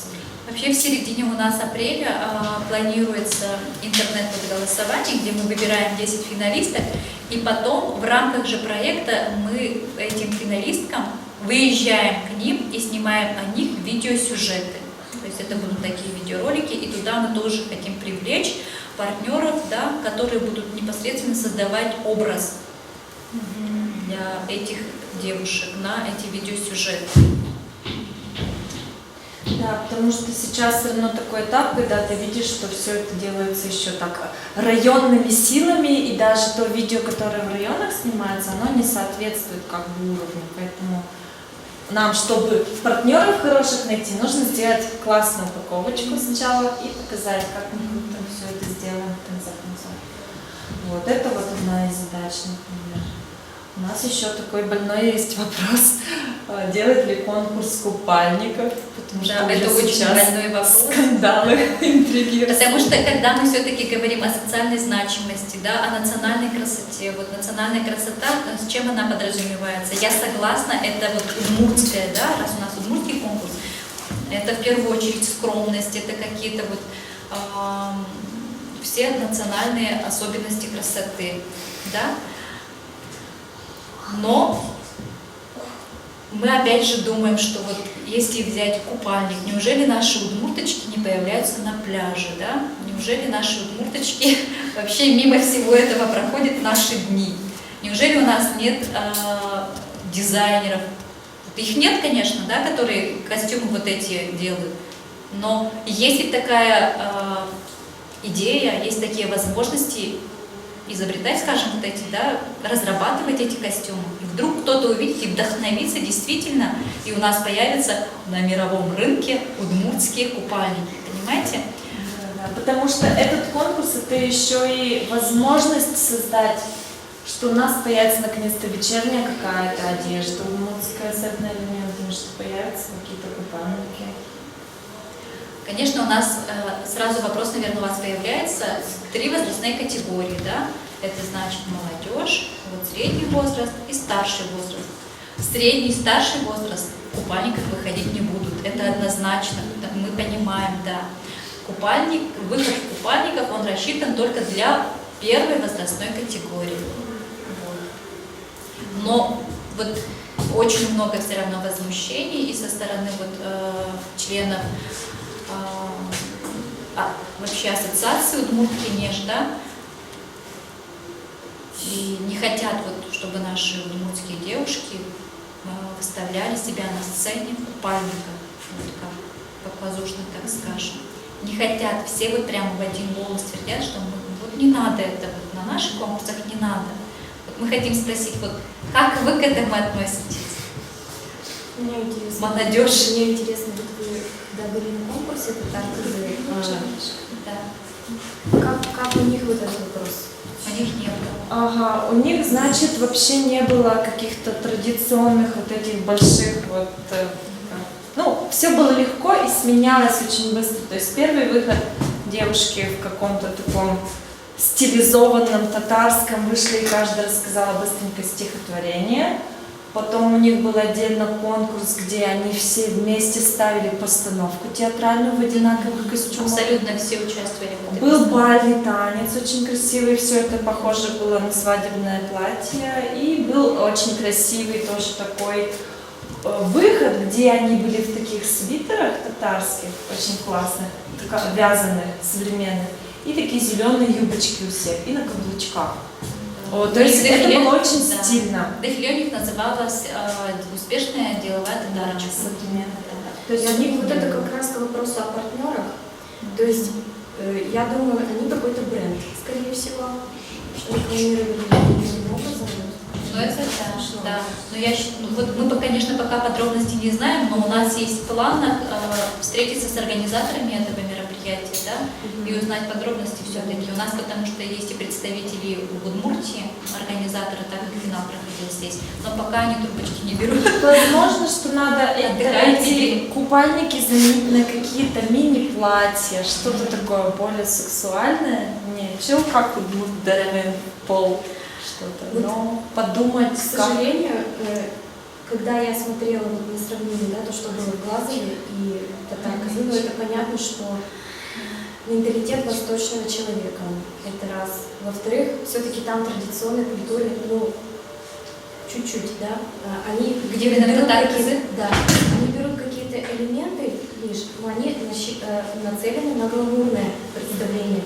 Вообще в середине у нас апреля планируется интернет-голосование, где мы выбираем 10 финалисток, и потом в рамках же проекта мы этим финалисткам выезжаем к ним и снимаем о них видеосюжеты. То есть это будут такие видеоролики, и туда мы тоже хотим привлечь партнеров, да, которые будут непосредственно создавать образ для этих девушек на эти видеосюжеты. Да, потому что сейчас все равно такой этап, когда ты видишь, что все это делается еще так районными силами, и даже то видео, которое в районах снимается, оно не соответствует как бы уровню. Поэтому нам, чтобы партнеров хороших найти, нужно сделать классную упаковочку сначала и показать, как мы там все это сделаем в конце концов. Вот это вот одна из задач, например. У нас еще такой больной есть вопрос, делать ли конкурс купальников, потому что это очень больной вопрос. Скандалы, интриги. Потому что когда мы все-таки говорим о социальной значимости, да, о национальной красоте, вот национальная красота, с чем она подразумевается? Я согласна, это вот удмуртская, да, раз у нас удмуртский конкурс, это в первую очередь скромность, это какие-то вот все национальные особенности красоты, да. Но мы опять же думаем, что вот если взять купальник, неужели наши удмурточки не появляются на пляже, да? Неужели наши удмурточки вообще мимо всего этого проходят наши дни? Неужели у нас нет дизайнеров? Их нет, конечно, да, которые костюмы вот эти делают, но есть ли такая идея, есть такие возможности изобретать, скажем, вот эти, да, разрабатывать эти костюмы. И вдруг кто-то увидит и вдохновится действительно, и у нас появятся на мировом рынке удмуртские купальники, понимаете? Да, потому что этот конкурс — это еще и возможность создать, что у нас появится наконец-то вечерняя какая-то одежда удмуртская с элементами, что появятся какие-то купальники. Конечно, у нас сразу вопрос, наверное, у вас появляется. 3 возрастные категории, да? Это значит молодежь, вот средний возраст и старший возраст. Средний и старший возраст в купальниках выходить не будут. Это однозначно, мы понимаем, да. Выход в купальниках, он рассчитан только для первой возрастной категории. Вот. Но вот очень много все равно возмущений и со стороны вот, членов вообще ассоциации удмуртки НЕЖ, да, и не хотят, вот, чтобы наши удмуртские девушки выставляли себя на сцене в купальниках, вот как воздушных, так скажем. Не хотят, все вот прямо в один голос твердят, что вот не надо это, вот на наших конкурсах не надо. Вот мы хотим спросить, вот как вы к этому относитесь? Мне интересно. молодежь. Мне интересно, вот вы, когда были на конкурсе татар-кызы, Да. как у них вот этот вопрос? У них не было. Ага, у них, значит, вообще не было каких-то традиционных вот этих больших вот... ну, все было легко и сменялось очень быстро. То есть первый выход девушки в каком-то таком стилизованном татарском вышли, и каждая рассказала быстренько стихотворение. Потом у них был отдельно конкурс, где они все вместе ставили постановку театральную в одинаковых костюмах. Абсолютно все участвовали в этой Был постановке. бальный танец очень красивый, все это похоже было на свадебное платье. И был очень красивый тоже такой выход, где они были в таких свитерах татарских, очень классных, вязаных, современных. И такие зеленые юбочки у всех, и на каблучках. То есть это было очень стильно. Дефиле у них называлось «Успешная деловая татарочка». То есть у них вот это как раз к вопросу о партнерах. То есть я думаю, они какой-то бренд, скорее всего, что рекламировали таким образом. Ну это да. Но вот мы, конечно, пока подробностей не знаем, но у нас есть в планах встретиться с организаторами этого мероприятия, да, и узнать подробности все-таки. У нас потому что есть и представители в Удмуртии, организаторы, так как финал проходил здесь, но пока они трубочки не берут. Возможно, что надо эти купальники заменить на какие-то мини-платья, что-то такое более сексуальное. Не, чел как удмурт деревен пол. Что-то, но подумать, к сожалению, когда я смотрела вот на сравнение, да, то, что было в Глазове и татар-кызы, это понятно, что менталитет восточного человека, это раз. Во-вторых, все-таки там традиционной культуры, ну, чуть-чуть, да, они где берут какие-то, да, они берут какие-то элементы лишь, но они нацелены на гламурное представление.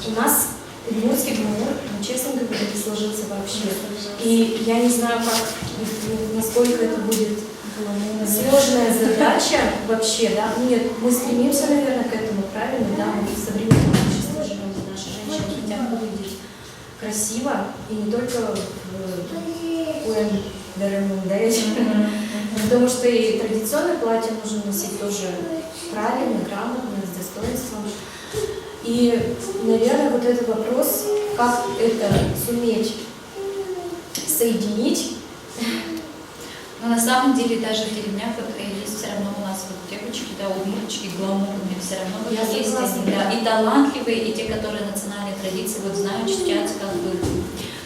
У нас удмуртский гламур, честно говоря, не сложился вообще. И я не знаю, насколько это будет сложная задача вообще, да. Нет, мы стремимся, наверное, к этому, правильно, да, мы в современном обществе живем, наши женщины хотят выглядеть красиво, и не только потому что и традиционное платье нужно носить тоже правильно, грамотно, с достоинством. И, наверное, вот этот вопрос, как это суметь соединить. Но на самом деле даже в деревнях есть все равно у нас вот девочки, да, удмуртчики, гламурные, все равно вот есть они, да, и талантливые, и те, которые национальные традиции вот знают, чтят, как бы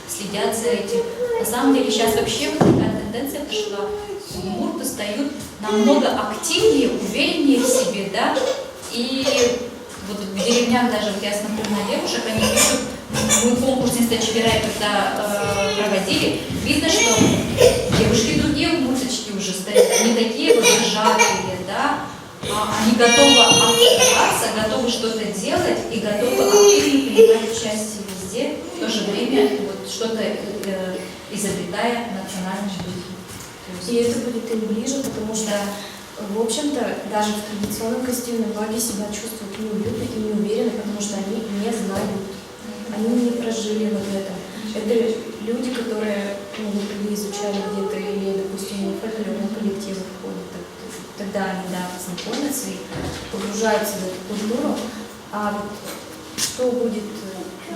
следят за этим. На самом деле сейчас вообще вот такая тенденция пошла, удмурты стают намного активнее, увереннее в себе, да, и вот в деревнях даже, вот я смотрю на девушек, они пишут, мы конкурс «Чебирай» когда проводили, видно, что девушки другие удмурточки уже стоят, они такие вот зажатые, да, они готовы открываться, готовы что-то делать и готовы активно принимать участие везде, в то же время вот что-то изобретая в национальном духе. И это будет им ближе, потому что в общем-то, даже в традиционном костюме многие себя чувствуют неуютно и неуверенно, потому что они не знают, они не прожили вот это. Это люди, которые изучали где-то или, допустим, в фольклорном коллективе входят, тогда они, да, знакомятся и погружаются в эту культуру. А вот что будет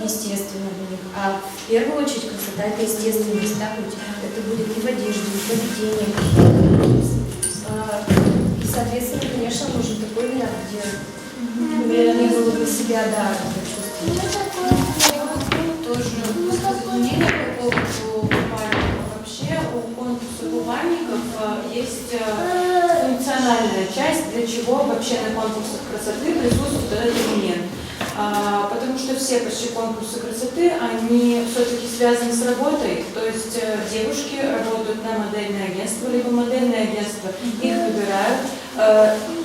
естественно для них? А в первую очередь красота — это естественность, да, это будет и в одежде, и в поведении. И, соответственно, конечно, нужен такой вариант, где не было бы себя, да, чувствовать. Тоже высказать мнение по поводу купальников. Вообще у конкурса купальников есть функциональная часть, для чего вообще на конкурсах красоты присутствует этот элемент. Потому что все почти конкурсы красоты, они все-таки связаны с работой, то есть девушки работают на модельное агентство, либо модельное агентство, их выбирают,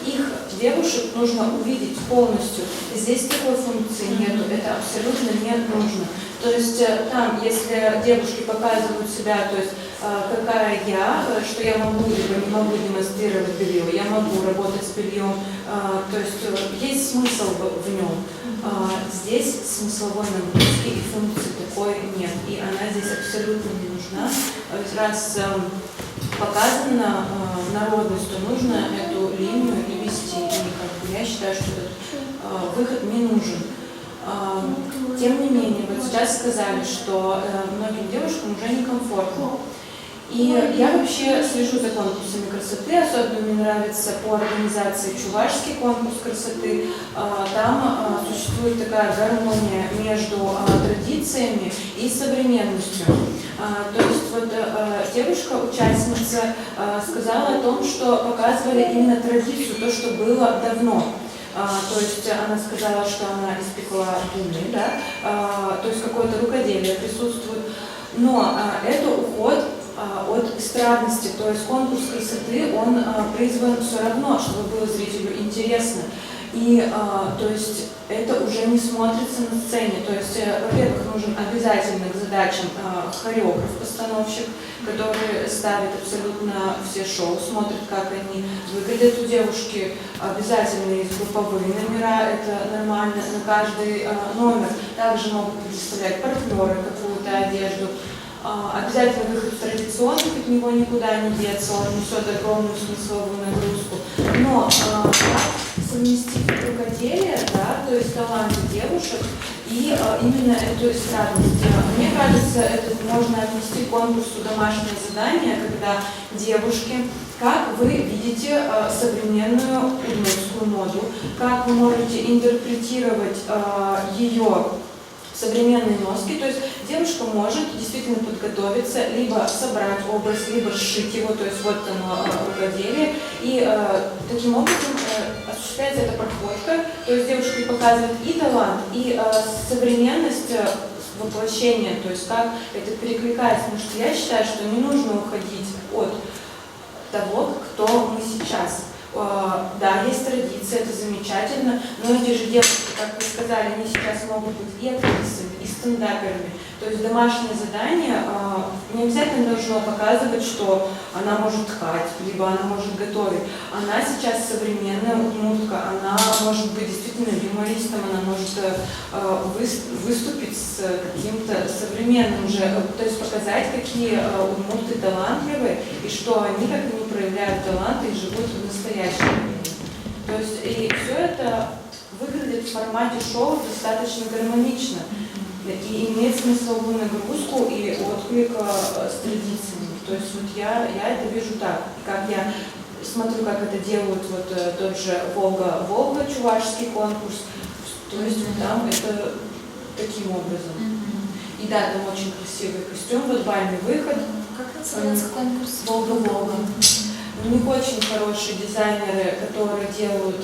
их девушек нужно увидеть полностью. Здесь такой функции нету, это абсолютно не нужно. То есть там, если девушки показывают себя, то есть какая я, что я могу либо не могу демонстрировать белье, я могу работать с бельем, то есть есть смысл в нем. Здесь смысловой нагрузки и функции такой нет, и она здесь абсолютно не нужна. Раз показана народность, то нужно эту линию и вести. И как бы, я считаю, что этот выход не нужен. Тем не менее, вот сейчас сказали, что многим девушкам уже некомфортно. И я вообще слежу за конкурсами красоты, особенно мне нравится по организации Чувашский конкурс красоты. Там существует такая гармония между традициями и современностью. То есть вот девушка-участница сказала о том, что показывали именно традицию, то, что было давно. То есть она сказала, что она испекла блины, да? То есть какое-то рукоделие присутствует. Но это уход от эстрадности, то есть конкурс красоты, он призван все равно, чтобы было зрителю интересно. И то есть это уже не смотрится на сцене. То есть, во-первых, нужен обязательно к задачам хореограф-постановщик, который ставит абсолютно все шоу, смотрит, как они выглядят у девушки. Обязательно есть групповые номера, это нормально, на каждый номер. Также могут предоставлять партнеры какую-то одежду. Обязательно выход традиционный, от него никуда не деться, он несет огромную смысловую нагрузку. Но как совместить рукоделие, да, то есть таланты девушек и именно эту эстрадность. Мне кажется, это можно отнести к конкурсу «Домашнее задание», когда девушки, как вы видите современную удмуртскую моду, как вы можете интерпретировать ее современные носки, то есть девушка может действительно подготовиться, либо собрать образ, либо сшить его, то есть вот там рукоделие, и таким образом осуществляется эта проходка, то есть девушка показывает и талант, и современность воплощения, то есть как это перекликается, потому что я считаю, что не нужно уходить от того, кто мы сейчас. Да, есть традиции, это замечательно, но эти же девушки, как вы сказали, они сейчас могут быть и актрисами, и стендаперами. То есть домашнее задание не обязательно должно показывать, что она может ткать, либо она может готовить. Она сейчас современная удмуртка, она может быть действительно юмористом, она может выступить с каким-то современным же, то есть показать, какие удмурты талантливые, и что они, как они проявляют таланты и живут в настоящем времени. То есть и все это выглядит в формате шоу достаточно гармонично и имеет смысловую нагрузку и отклик с традициями. То есть вот я это вижу так. И как я смотрю, как это делают вот тот же Волга, чувашский конкурс, то есть вот там это таким образом. И да, там очень красивый костюм, вот бальный выход. Как называется конкурс? Волга. У них очень хорошие дизайнеры, которые делают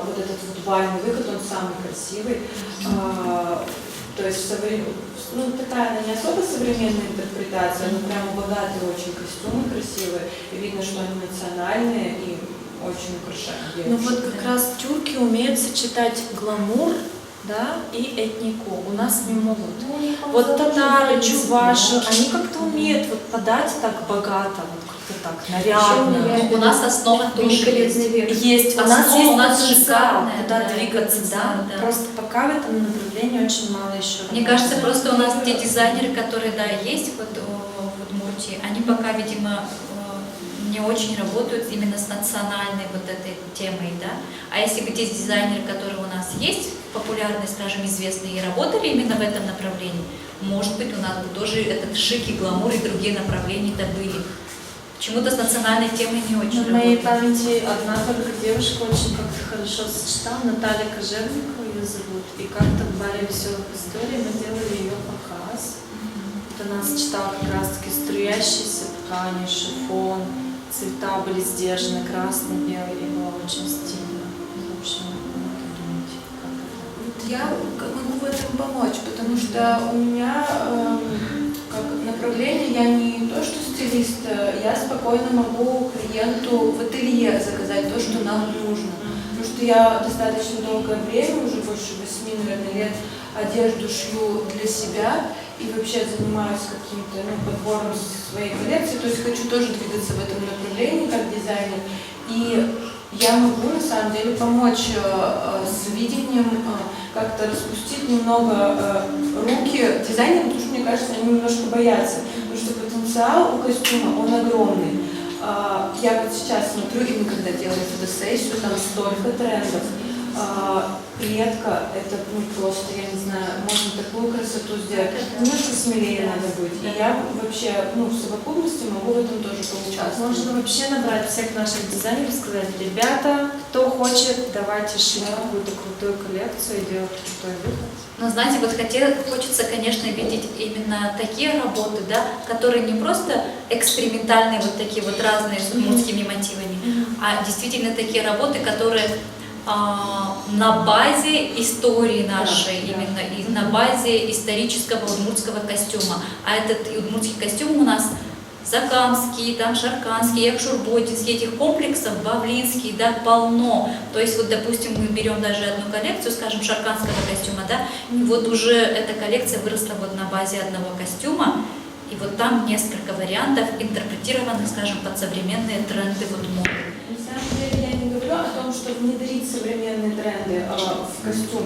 вот этот вот бальный выход, он самый красивый. То есть такая она не особо современная интерпретация, но прямо богатые очень костюмы, красивые. И видно, что они национальные и очень украшают девушек. Ну вот как раз тюрки умеют сочетать гламур, да, и этнику. У нас не могут. Вот татары, чуваши, они как-то умеют вот подать так богато, вот как-то так нарядно. У нас основа тоже есть. У нас есть потенциал куда двигаться, да. Да. Просто пока в этом направлении очень мало еще. Мне кажется, просто у нас те дизайнеры, которые, да, есть вот в Удмуртии, они пока, видимо, не очень работают именно с национальной вот этой темой, да. А если бы те дизайнеры, которые у нас есть, популярные, скажем, известные, и работали именно в этом направлении, может быть, у нас бы тоже этот шик и гламур и другие направления-то были. Почему-то с национальной темой не очень. В моей памяти одна только девушка очень как-то хорошо сочетала, Наталья Кожевникова ее зовут, и как-то в баре «Веселых историй» мы делали ее показ. Вот она сочетала как раз-таки струящиеся ткани, шифон, цвета были сдержаны, красный, белый, и было очень стильно. В общем, надо думать, как это. Я могу в этом помочь, потому что у меня как направление, я не то что стилист, я спокойно могу клиенту в ателье заказать то, что нам нужно. Потому что я достаточно долгое время, уже больше 8, наверное, лет, одежду шью для себя и вообще занимаюсь каким-то подбором своей коллекции, то есть хочу тоже двигаться в этом направлении как дизайнер. И я могу на самом деле помочь с видением, как-то распустить немного руки дизайнерам, потому что, мне кажется, они немножко боятся, потому что потенциал у костюма, он огромный. Я вот сейчас смотрю, и мы когда делаем фотосессию, там столько трендов. Клетка, это просто, я не знаю, можно такую красоту сделать. Немножко смелее надо быть. И я вообще, в совокупности могу в этом тоже поучаствовать. Можно вообще набрать всех наших дизайнеров, сказать: ребята, кто хочет, давайте шить какую-то крутую коллекцию и делать крутой выход. Но знаете, вот хочется, конечно, видеть именно такие работы, да, которые не просто экспериментальные, вот такие вот разные с удмуртскими мотивами, а действительно такие работы, которые на базе истории нашей, именно и на базе исторического удмуртского костюма. А этот удмуртский костюм у нас Закамский, там Шарканский, Якшурботинский, этих комплексов, Бавлинский, да, полно. То есть вот, допустим, мы берем даже одну коллекцию, скажем, шарканского костюма, да, и вот уже эта коллекция выросла вот на базе одного костюма, и вот там несколько вариантов, интерпретированных, скажем, под современные тренды вот моды. На самом деле я не говорю о том, что внедрить современные тренды в костюм.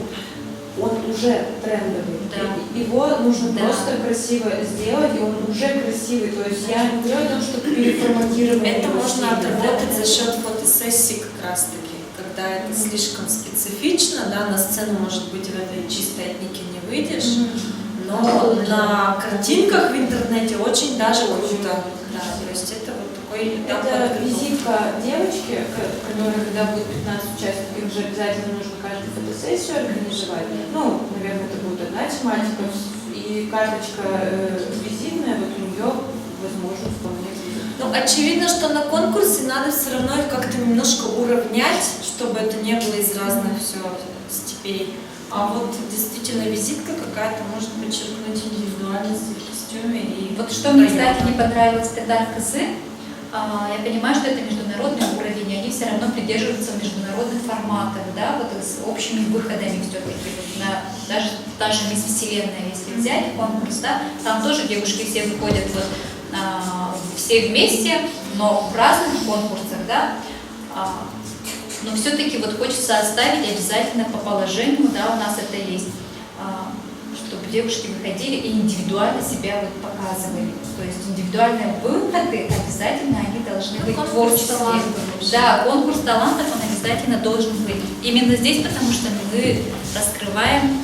Он уже трендовый. Да. Его нужно просто красиво сделать, и он уже красивый. То есть я не говорю о том, что переформатировать. Это можно отработать за счет фотосессий как раз таки, когда это слишком специфично, да, на сцену, может быть, в этой чистой этнике не выйдешь, но на картинках в интернете очень даже круто. Да, то есть это вот такой этап. Это визитка девочки, которая, когда будет 15 участников, им же обязательно нужно каждую фотосессию организовать. Наверное, это будет одна тематика, и карточка визитная, вот у нее, возможно, вполне. Очевидно, что на конкурсе надо все равно их как-то немножко уравнять, чтобы это не было из разных все степей. А вот действительно визитка какая-то может подчеркнуть индивидуальность в костюме. И вот что мне, кстати, не понравилось в Петар Косы, я понимаю, что это международный уровень, и они все равно придерживаются международных форматов, да, вот с общими выходами все-таки. Вот даже та же Мисс Вселенная, если взять конкурс, да, там тоже девушки все выходят вот, все вместе, но в разных конкурсах, да, но все-таки вот хочется оставить обязательно по положению, да, у нас это есть, чтобы девушки выходили и индивидуально себя вот показывали. То есть индивидуальные выходы обязательно они должны быть творческие. Да, конкурс талантов он обязательно должен быть. Именно здесь, потому что мы раскрываем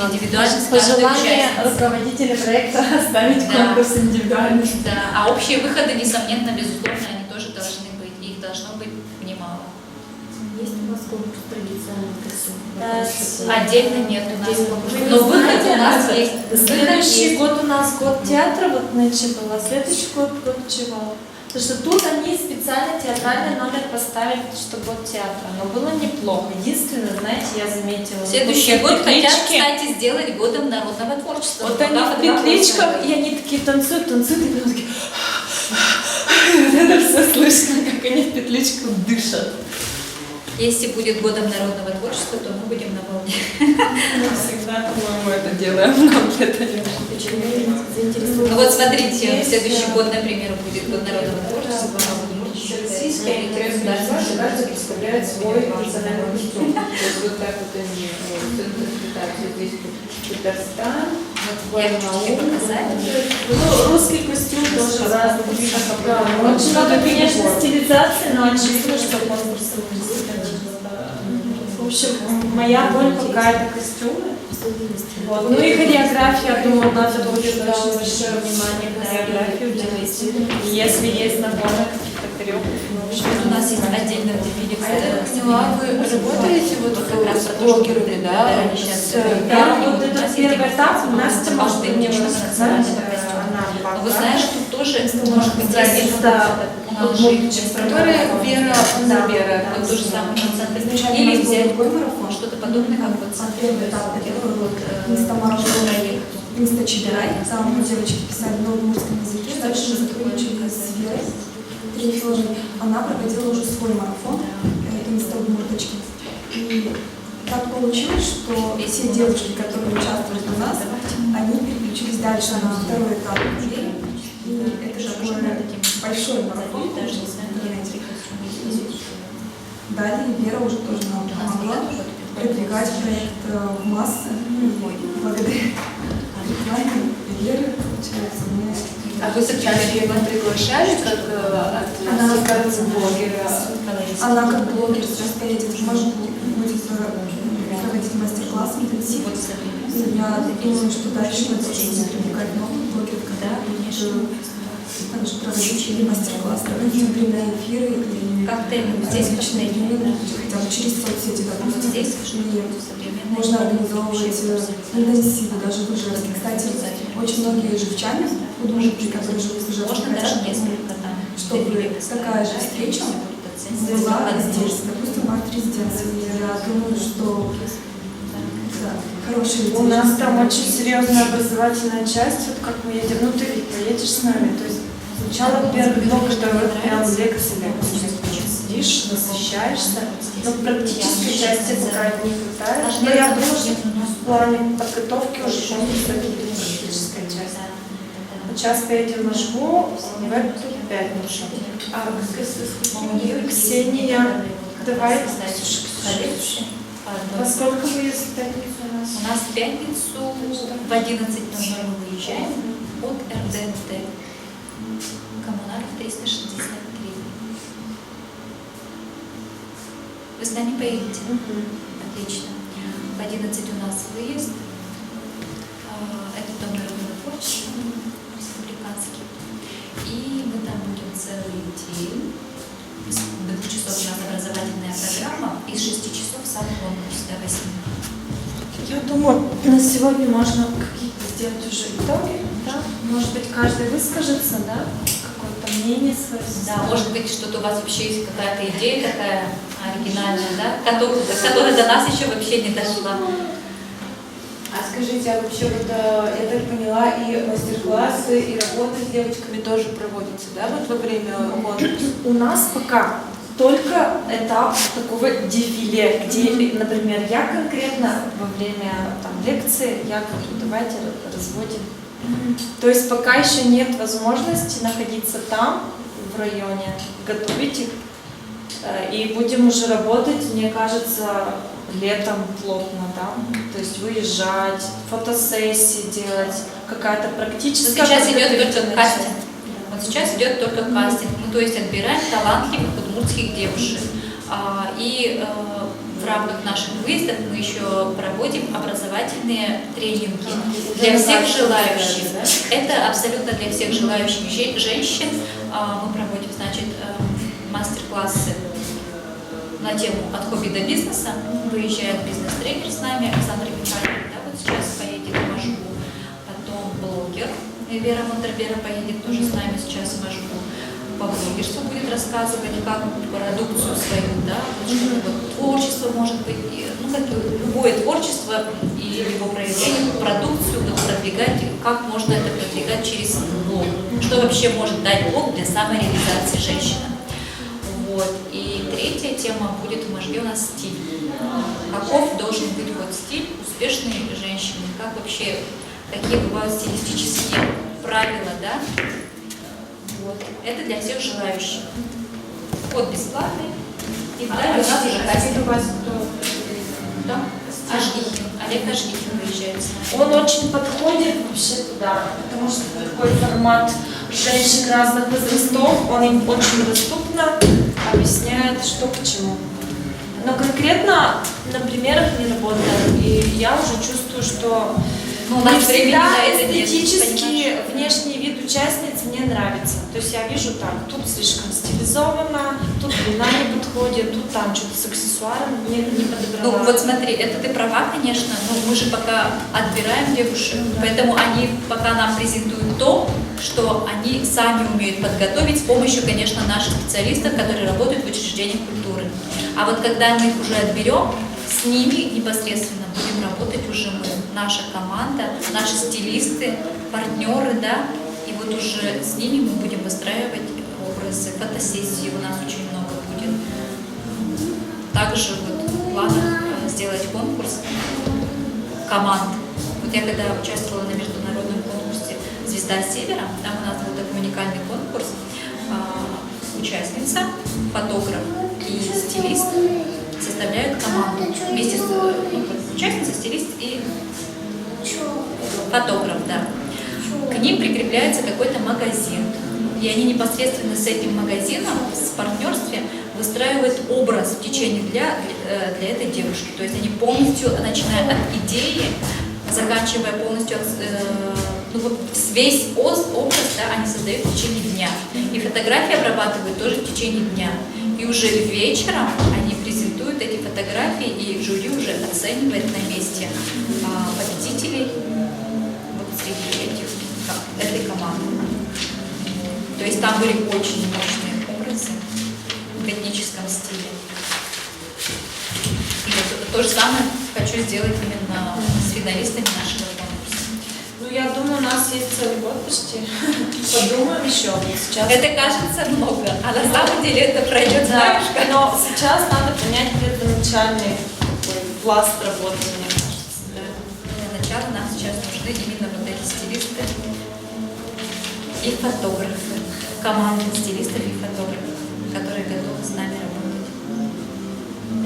индивидуальность каждой Пожелание участницы. руководителя проекта оставить конкурс индивидуальный. Да, а общие выходы, несомненно, безусловно, они тоже должны быть. Их должно быть немало. Есть у вас конкурс традиционный костюм? Отдельно нет у нас. Но выход у нас есть. Следующий год у нас год театра, вот нынче был, а следующий год чего? Потому что тут они специально театральный номер поставили, что год театра. Но было неплохо. Единственное, знаете, я заметила. Следующий год хотят, кстати, сделать годом народного творчества. Вот они в петличках, и они такие танцуют, и потом такие... Это все слышно, как они в петличках дышат. Если будет годом народного творчества, то мы будем на волне. Мы всегда, по-моему, это делаем, но это не Ну вот смотрите, следующий год, например, будет год народного творчества, Российская государство каждый представляет свой национальный костюм. То есть вот так вот они интерпретацию. Здесь Татарстан, русский костюм тоже разный. Очень много, конечно, стилизации, но очевидно, что конкурсы в общем, моя боль пока это костюмы. Вот. Ну и хореография, я думаю, надо будет очень большое внимание к хореографии уделить. Если есть наборы каких-то хореографов, у нас есть отдельно в Дефиле. Поняла, вы работаете вот как раз с блогерами, да? Да, вот этот первый этап, Настя, может быть, мне уже сказать, но вы знаете, тут тоже может быть которая Вера, вот то же самое процент. Или взять марафон, что-то подобное, как вот Инста Чебирай, там девочки писали на удмуртском языке, дальше мы сотрудничали с Верой Трефиловой. Она проводила уже свой марафон, Инста Удмурточки. И так получилось, что все девушки, которые участвовали у нас, они переключились дальше на второй этап. И это такой большой марафон, даже не знаю, далее Вера уже тоже нам помогла продвигать проект в массы. Благодаря рекламе Веры, получается, мы А вы сейчас ее приглашали как Она, кажется, блогера? Она как блогер сейчас поедет, может будет проводить мастер-класс интенсив. Я думаю, что дальше будет очень привлекать новых блогеров, когда также проводить мастер-класс, проводить прямые эфиры и различные хотя бы через соцсети, допустим. И можно организовывать интенсивы даже в Ижевске. Кстати, очень многие ижевчане, художники, которые живут в Ижевске, хотят, чтобы такая же встреча была здесь, допустим, арт-резиденция. Я думаю, что хорошая идея. У нас там очень серьезная образовательная часть, вот как мы едем, ну ты ведь поедешь с нами, то есть сначала первый блок, это вот прям лекции, сидишь, насыщаешься, но практической части пока не хватает. Но я думаю, что в плане подготовки уже конкурса будет практическая часть. Вот сейчас поедем на ЖГУ в эту пятницу. Ксения, давай. Во сколько выезд в пятницу у нас? У нас в пятницу в 11:00 мы выезжаем от РДТ. Коммунаров 363. Вы с нами поедете? Отлично. В 11 у нас выезд. Это дом народного творчества республиканский. И мы там будем целый день. До 2 часов у нас образовательная программа, и с 6 часов сам конкурс до 8. Я думаю, на сегодня можно какие-то сделать уже итоги, да? Может быть, каждый выскажется, да? Какое-то мнение свое. Да, может быть, что-то у вас вообще есть какая-то идея такая оригинальная, да? Которая до нас еще вообще не дошла. А скажите, а вообще вот, я так поняла, и мастер-классы, и работы с девочками тоже проводятся, да, вот во время конкурса? У нас пока только этап такого дефиле, где, например, я конкретно во время там, лекции, я говорю, давайте разводим. То есть пока еще нет возможности находиться там, в районе, готовить их. И будем уже работать, мне кажется, летом плотно, да? То есть выезжать, фотосессии делать, какая-то практическая. Сейчас идет только кастинг. Вот сейчас идет только кастинг. Ну, то есть отбираем талантливых удмуртских девушек. И в рамках наших выездов мы еще проводим образовательные тренинги для всех желающих. Это абсолютно для всех желающих женщин. Мы проводим, значит, мастер-классы на тему «От хобби до бизнеса». Выезжает бизнес-тренер с нами, Александра Михайловна, да, вот сейчас поедет в Можгу. Потом блогер Вера Монтербера поедет тоже с нами сейчас в Можгу. По блогерству будет рассказывать, как продукцию свою, да, вот, творчество может быть, ну, как любое творчество и его проявление, продукцию вот, продвигать, как можно это продвигать через блог. Что вообще может дать блог для самореализации женщины. Вот. И третья тема будет в Можге у нас стиль. Каков должен быть вот стиль успешной женщины? Как вообще, какие бывают стилистические правила, да? Вот. Это для всех желающих. Вход бесплатный. И далее у нас уже кастинг. Да? Ажгихин. Олег Ажгихин выезжает с нами. Он очень подходит вообще туда, потому что такой формат женщин разных возрастов, он им очень доступно объясняет, что к чему. Но конкретно на примерах не работаем, и я уже чувствую, что не всегда эстетический внешний вид участниц мне нравится. То есть я вижу так, тут слишком стилизовано, тут длина не подходит, тут там что-то с аксессуаром не подобрала. Ну вот смотри, это ты права, конечно, но мы же пока отбираем девушек, поэтому они пока нам презентуют то, что они сами умеют подготовить с помощью, конечно, наших специалистов, которые работают в учреждениях культуры. А вот когда мы их уже отберем, с ними непосредственно будем работать уже мы, наша команда, наши стилисты, партнеры, да, и вот уже с ними мы будем выстраивать образы, фотосессии у нас очень много будет. Также вот в планах сделать конкурс команд. Вот я когда участвовала на международном конкурсе «Звезда Севера», там у нас был такой уникальный конкурс, участница, фотограф и стилист составляют команду. Вместе с участницей, стилист и фотограф, да. К ним прикрепляется какой-то магазин. И они непосредственно с этим магазином, в партнерстве, выстраивают образ в течение для этой девушки. То есть они полностью, начиная от идеи, заканчивая полностью, ну вот весь образ, да, они создают в течение дня. И фотографии обрабатывают тоже в течение дня. И уже вечером они презентуют эти фотографии, и жюри уже оценивает на месте победителей вот среди этой команды. То есть там были очень мощные образы в этническом стиле. И вот то же самое хочу сделать именно с финалистами нашего конкурса. Ну, я думаю, у нас есть целый год почти. Подумаем еще. Сейчас... Это кажется много, а на самом деле это пройдет знамешко. Но сейчас надо принять где-то начальный такой пласт работы, мне кажется. Да. Для начала нам сейчас нужны именно вот эти стилисты и фотографы. Команда стилистов и фотографов, которые готовы с нами работать.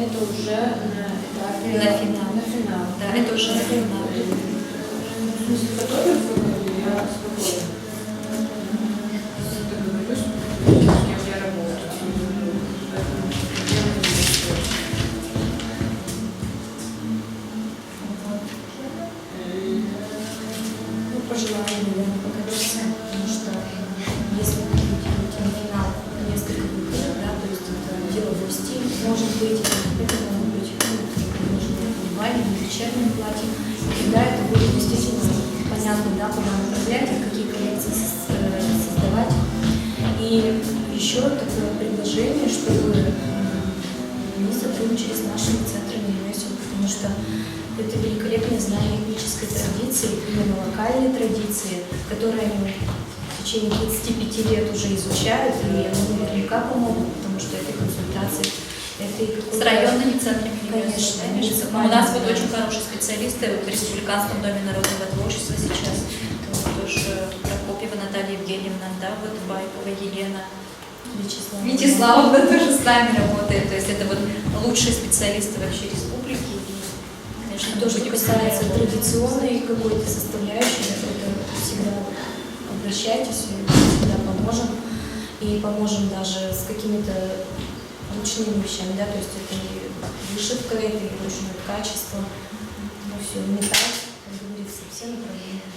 Это уже на этапе... На финал. На финал. Да, это уже на финал. Фотографы, я спокойна. Я работаю. Ну, пожелаю, наверное, покориться, потому что если вы будете идти на финал несколько выходов, да, то есть это деловой стиль, может быть, это может быть, может быть, в бальном, в вечернем платье, и тогда это будет действительно понятно, да, куда направлять, а какие коллекции создавать. И еще такое предложение, чтобы мы сотрудничали с нашими центрами ремесел, потому что это великолепное знание этнической традиции, именно локальной традиции, которые они в течение 35 лет уже изучают, и они наверняка помогут, потому что это консультации, это и с районными центрами. Конечно. У нас вот очень хорошие специалисты в Республиканском доме народного творчества сейчас. Вот тоже Прокопьева Наталья Евгеньевна, да, вот Байкова Елена. Вячеславовна тоже с нами работает. То есть это вот лучшие специалисты вообще республики. И, конечно, то, что касается традиционной какой-то составляющей, это всегда обращайтесь, мы всегда поможем. И поможем даже с какими-то ручными вещами, да, то есть это и вышивка, это и ручное качество, ну все, металл, как говорится, все направления.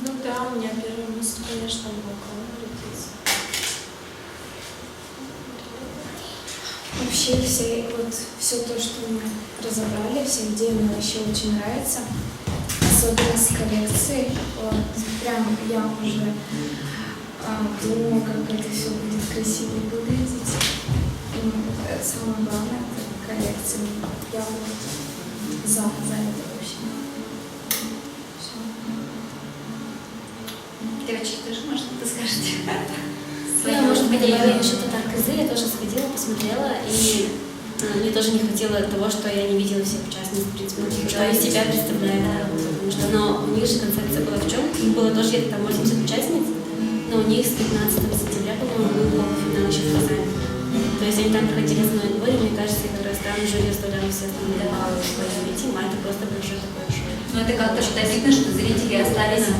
Ну да, у меня первая мысль, конечно, была кого обратиться. Вообще все то, что мы разобрали, все идеи мне вообще очень нравятся. Особенно с коллекцией. Вот, прям я уже думаю, как это все будет красиво выглядеть. И самое главное, это коллекция. Я вот за это вообще. Все. Девочки, тоже, может, что-то скажете? Я, может быть, добавила насчет татар-козы, я тоже сходила, посмотрела, и мне тоже не хватило того, что я не видела всех участниц, в принципе, что из себя представляет, да, потому что, но у них же концепция была в чем? Их было тоже где-то там 80 участниц, но у них с 15 сентября, по-моему, был полуфинал еще в Казани. То есть они там проходили основной отбор, и мне кажется, как раз там жюри оставляли все остальные баллы по ее тем, а это просто большой такой шоу. Ну это как-то обидно, что зрители остались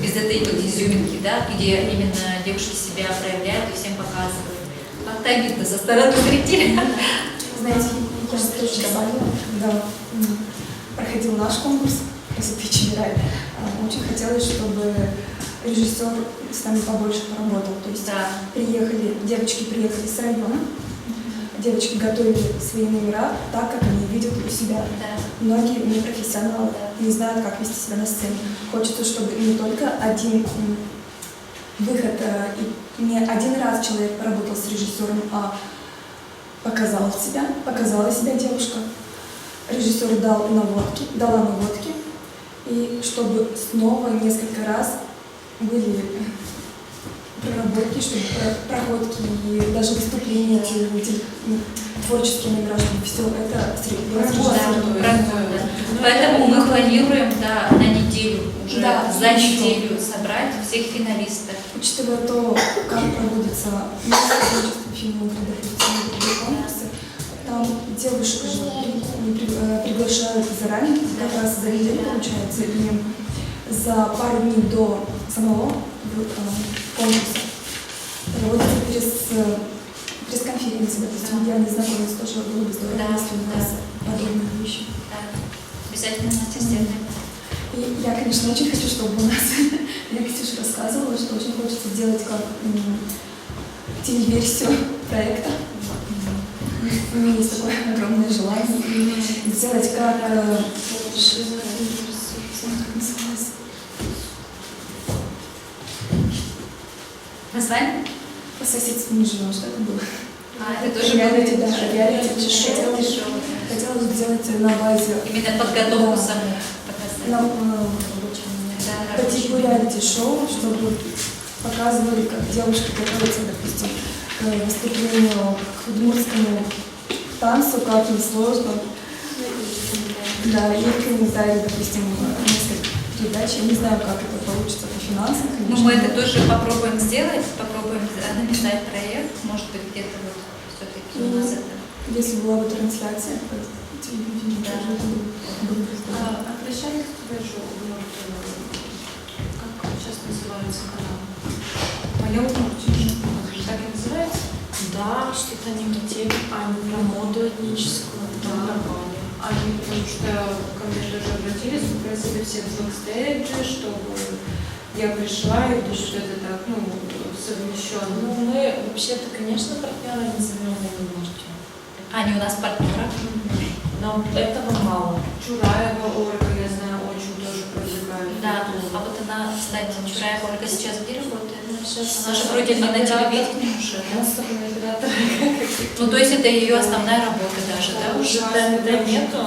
без этой вот изюминки, да, где именно девушки себя проявляют и всем показывают. Как-то обидно со стороны зрителей. Знаете, я же тоже добавила, когда проходил наш конкурс «Красоты Чебирай», очень хотелось, чтобы режиссер с нами побольше поработал. То есть девочки приехали с района, девочки готовили свои номера так, как они видят у себя. Многие не профессионалы, не знают, как вести себя на сцене. Хочется, чтобы не только один выход, и не один раз человек поработал с режиссером, а показала себя девушка. Режиссер дала наводки, и чтобы снова несколько раз были проработки, чтобы проходки и даже выступления, творческие номера, чтобы все это Поэтому мы планируем на неделю, уже за неделю собрать всех финалистов. Учитывая то, как проводится финал конкурсы, там девушек же приглашают заранее, как раз за неделю получается, и за пару дней до самого конкурса проводится пресс-конференция, допустим, где они знакомятся, тоже было бы здорово, если у нас подобные вещи. Обязательно на тесте. И я, конечно, очень хочу, чтобы у нас, я Ксюша рассказывала, что очень хочется сделать как телеверсию проекта. У меня есть такое огромное желание сделать как... Название? По соседству не живем, что это было? Это тоже реалити, да, было реалити шоу. Хотела сделать на базе... Именно подготовку саму показать. По типу реалити-шоу, чтобы показывали, как девушки готовятся, допустим, к выступлению, к удмуртскому танцу, как им сложно. Да, и комментарии, допустим, несколько передач. Я не знаю, как это получится по финансам, конечно. Ну, мы это тоже попробуем сделать, попробуем написать проект, может быть, где-то вот все-таки у нас это... Если была бы трансляция, по телевидению, да. тоже это было бы здорово. Обращались к тебе же, как сейчас называется канал? Моё Удмуртия. Так и называется? Да, что-то не про тему, а не про моду этническую, Да. Они, потому что ко мне тоже обратились, попросили всех в бэкстейдже, чтобы я пришла и что это так, совмещенно. Ну, мы вообще-то, конечно, партнера не зовем в Удмуртию. Они у нас партнеры. Но этого мало. Чураева Ольга, я знаю, очень тоже привлекает. Да, а вот она, кстати, Чураева Ольга сейчас где работает? Сейчас Она же вроде на телевидении уже. Ну, то есть это ее основная работа даже, да? Уже нету.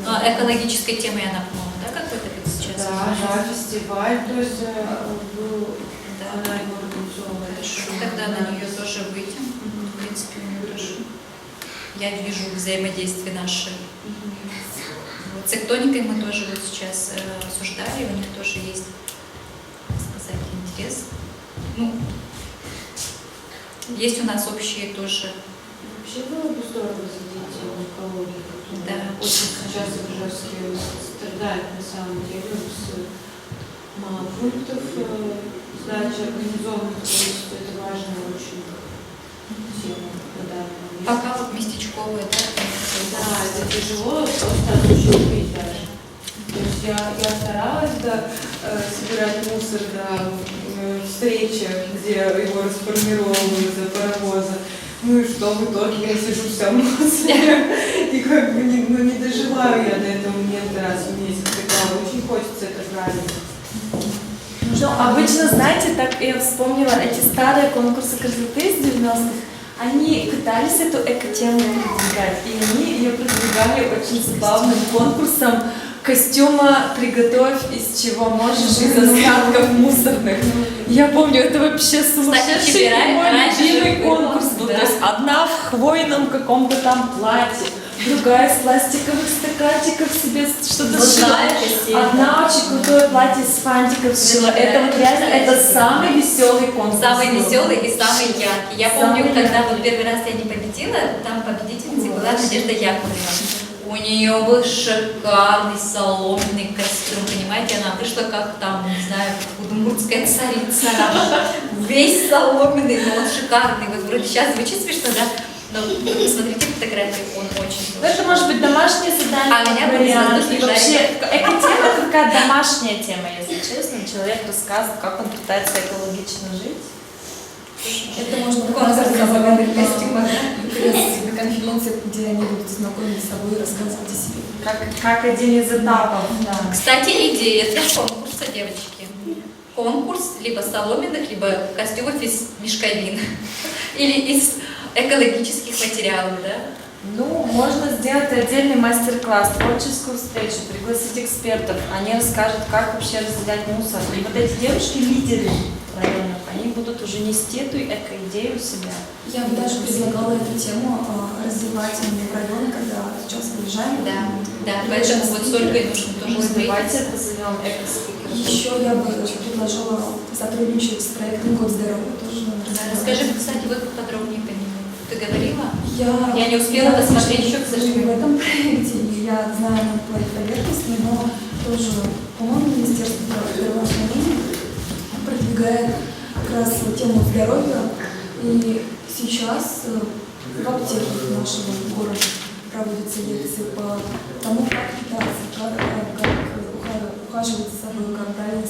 Экологической темой она, по-моему, да, какой-то сейчас? Да, фестиваль, то есть был, она его организовывает. Тогда на нее тоже выйдем. В принципе, у нее тоже. Я вижу взаимодействие наше. Вот, с Эктоникой мы тоже вот сейчас обсуждали, у них тоже есть, так сказать, интерес. Ну, есть у нас общие тоже. Вообще было бы здорово задеть экологию. Да. Очень сейчас Ижевске страдает на самом деле с мало пунктов сдачи организованных, то есть это важная очень тема. Пока вот местечковые, да? Да, это тяжело, просто осуществить даже. То есть я старалась собирать мусор на встречах, где его расформировывают за паровоза. Ну и что, в итоге я сижу вся в мусоре. И как бы не доживаю я до этого момента раз в месяц. Тогда очень хочется это правильно. Ну, обычно, знаете, так я вспомнила эти старые конкурсы красоты из 90-х. Они пытались эту эко-тему продвигать, и они ее продвигали очень забавным конкурсом костюма «Приготовь из чего можешь» из остатков мусорных. Я помню, это вообще сумасшедший мой любимый конкурс был. То есть одна в хвойном каком-то там платье, другая с пластиковых стаканчиков себе что-то сшила. Одна очень крутое платье с фантиков сшила. Это вот реально, это самый веселый конкурс. Самый веселый и самый яркий. Я помню, когда вот первый раз я не победила, там победительницей была Надежда Яковлевна. У нее был шикарный соломенный костюм, понимаете, она вышла как там, не знаю, удмуртская царица, весь соломенный, но он шикарный, вот вроде сейчас звучит смешно, да, но посмотрите фотографии, он очень... Ну, это может быть домашнее задание, А меня вариант. И вообще, вообще, эко-тема это такая домашняя тема, если честно, человек рассказывает, как он пытается экологично жить. Это можно показать на конференции, где они будут знакомиться с собой и рассказывать о себе. Как один из этапов, да. Кстати, идея для конкурса, девочки. Конкурс либо соломенных, либо костюмов из мешковин. Или из экологических материалов, да? Ну, можно сделать отдельный мастер-класс, творческую встречу, пригласить экспертов. Они расскажут, как вообще разделять мусор. И вот эти девушки, лидеры районов, они будут уже нести эту эко-идею у себя. Я бы даже предлагала эту тему развивать именно в районе, когда сейчас выезжаем. Да, поэтому вот с Ольгой нужно тоже давайте позовем эко-спикеров. Еще я бы предложила сотрудничать с проектом «Год здоровья». Тоже Расскажи, кстати, вот подробнее по нему. Ты говорила? Я не успела посмотреть еще, к в сожалению. этом проекте, и я знаю на поверхностно, но тоже, по-моему, Министерство здравоохранения продвигает как раз тему здоровья. И сейчас в аптеках нашего города проводятся лекции по тому, как питаться, как ухаживать за собой, как правильно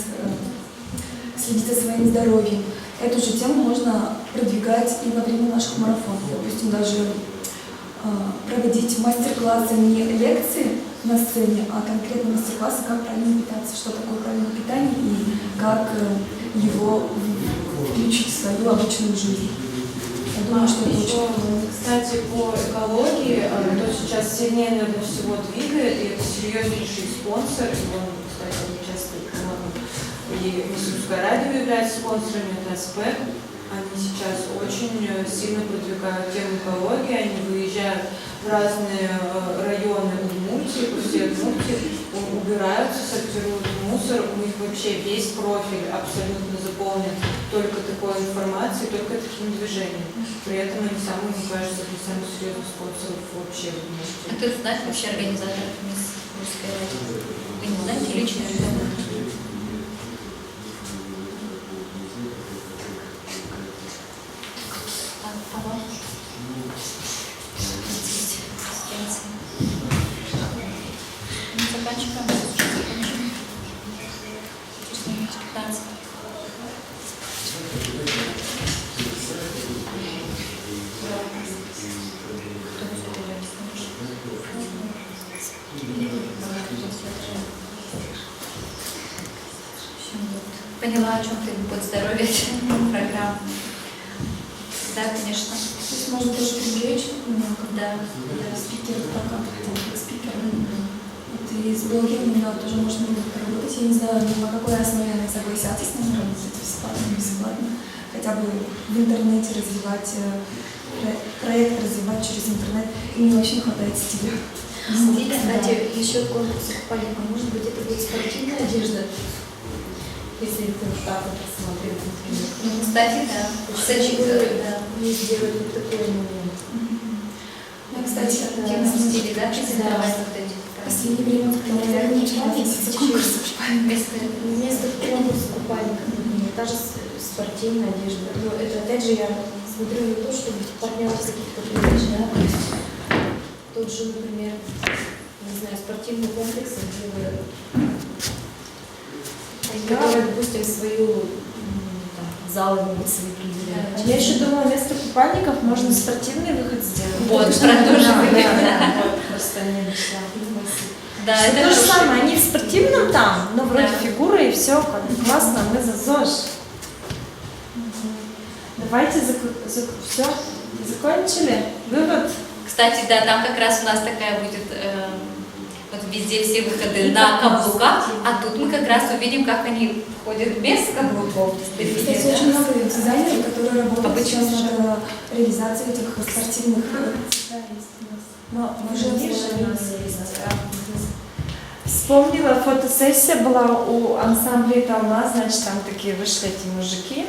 следить за своим здоровьем. Эту же тему можно продвигать и во время наших марафонов. Допустим, даже проводить мастер-классы, не лекции на сцене, а конкретно мастер-классы, как правильно питаться, что такое правильное питание и как его включить в свою обычную жизнь. Я думаю, что это очень... Кстати, по экологии, то сейчас сильнее, наверное, всего двигает, и это серьезнейший спонсор, и он, кстати, не часто и Московское радио является спонсорами, это АСПЭК. Они сейчас очень сильно продвигают тему экологии, они выезжают в разные районы Удмуртии, по всей Удмуртии, убираются, сортируют мусор, у них вообще весь профиль абсолютно заполнен только такой информацией, только таким движением. При этом они самые, мне кажется, для самых серьезных спонсоров вообще в Удмуртии. А ты знаешь вообще организаторов мисс Русское радио? Вы не знаете лично? Поняла, о чем ты будет здоровье программа. Да, конечно. То есть можно тоже привлечь меня, да, спикер, пока как спикер. Вот и с блогерами, да, тоже можно будет поработать. Я не знаю, на какой основе они согласятся с нами работать, бесплатно, бесплатно. Хотя бы в интернете развивать, проект развивать через интернет. И мне вообще не хватает стиля. Кстати, еще конкурс купальника, может быть, это будет спортивная одежда? Если ты вот так вот рассмотрел, например. Ну, кстати, да. Кстати, да. Не сделали такой момент. Ну, кстати, в стиле, да, презентовать вот эти. В последнее время, когда я начала месяца конкурс вместо конкурса купальника, например, та же спортивная одежда. Но это, опять же, я смотрю на то, чтобы партнеров каких-то привлечь, да. Тот же, например, не знаю, спортивный комплекс, которые, допустим, свою зал могут свои определять. Я еще думала, вместо купальников можно спортивный выход сделать. Вот, про то же. Просто не нашла. Да, это то же самое, они в спортивном там, но вроде фигуры и все, классно, мы за ЗОЖ. Давайте все, закончили. Вывод. Кстати, да, там как раз у нас такая будет вот везде все выходы на каблуках, а тут мы как раз увидим, как они ходят без каблуков. Кстати, очень много дизайнеров, которые работают сейчас над реализацией этих спортивных. Но уже вспомнила, фотосессия была у ансамбля «Талма», значит, там такие вышли эти мужики,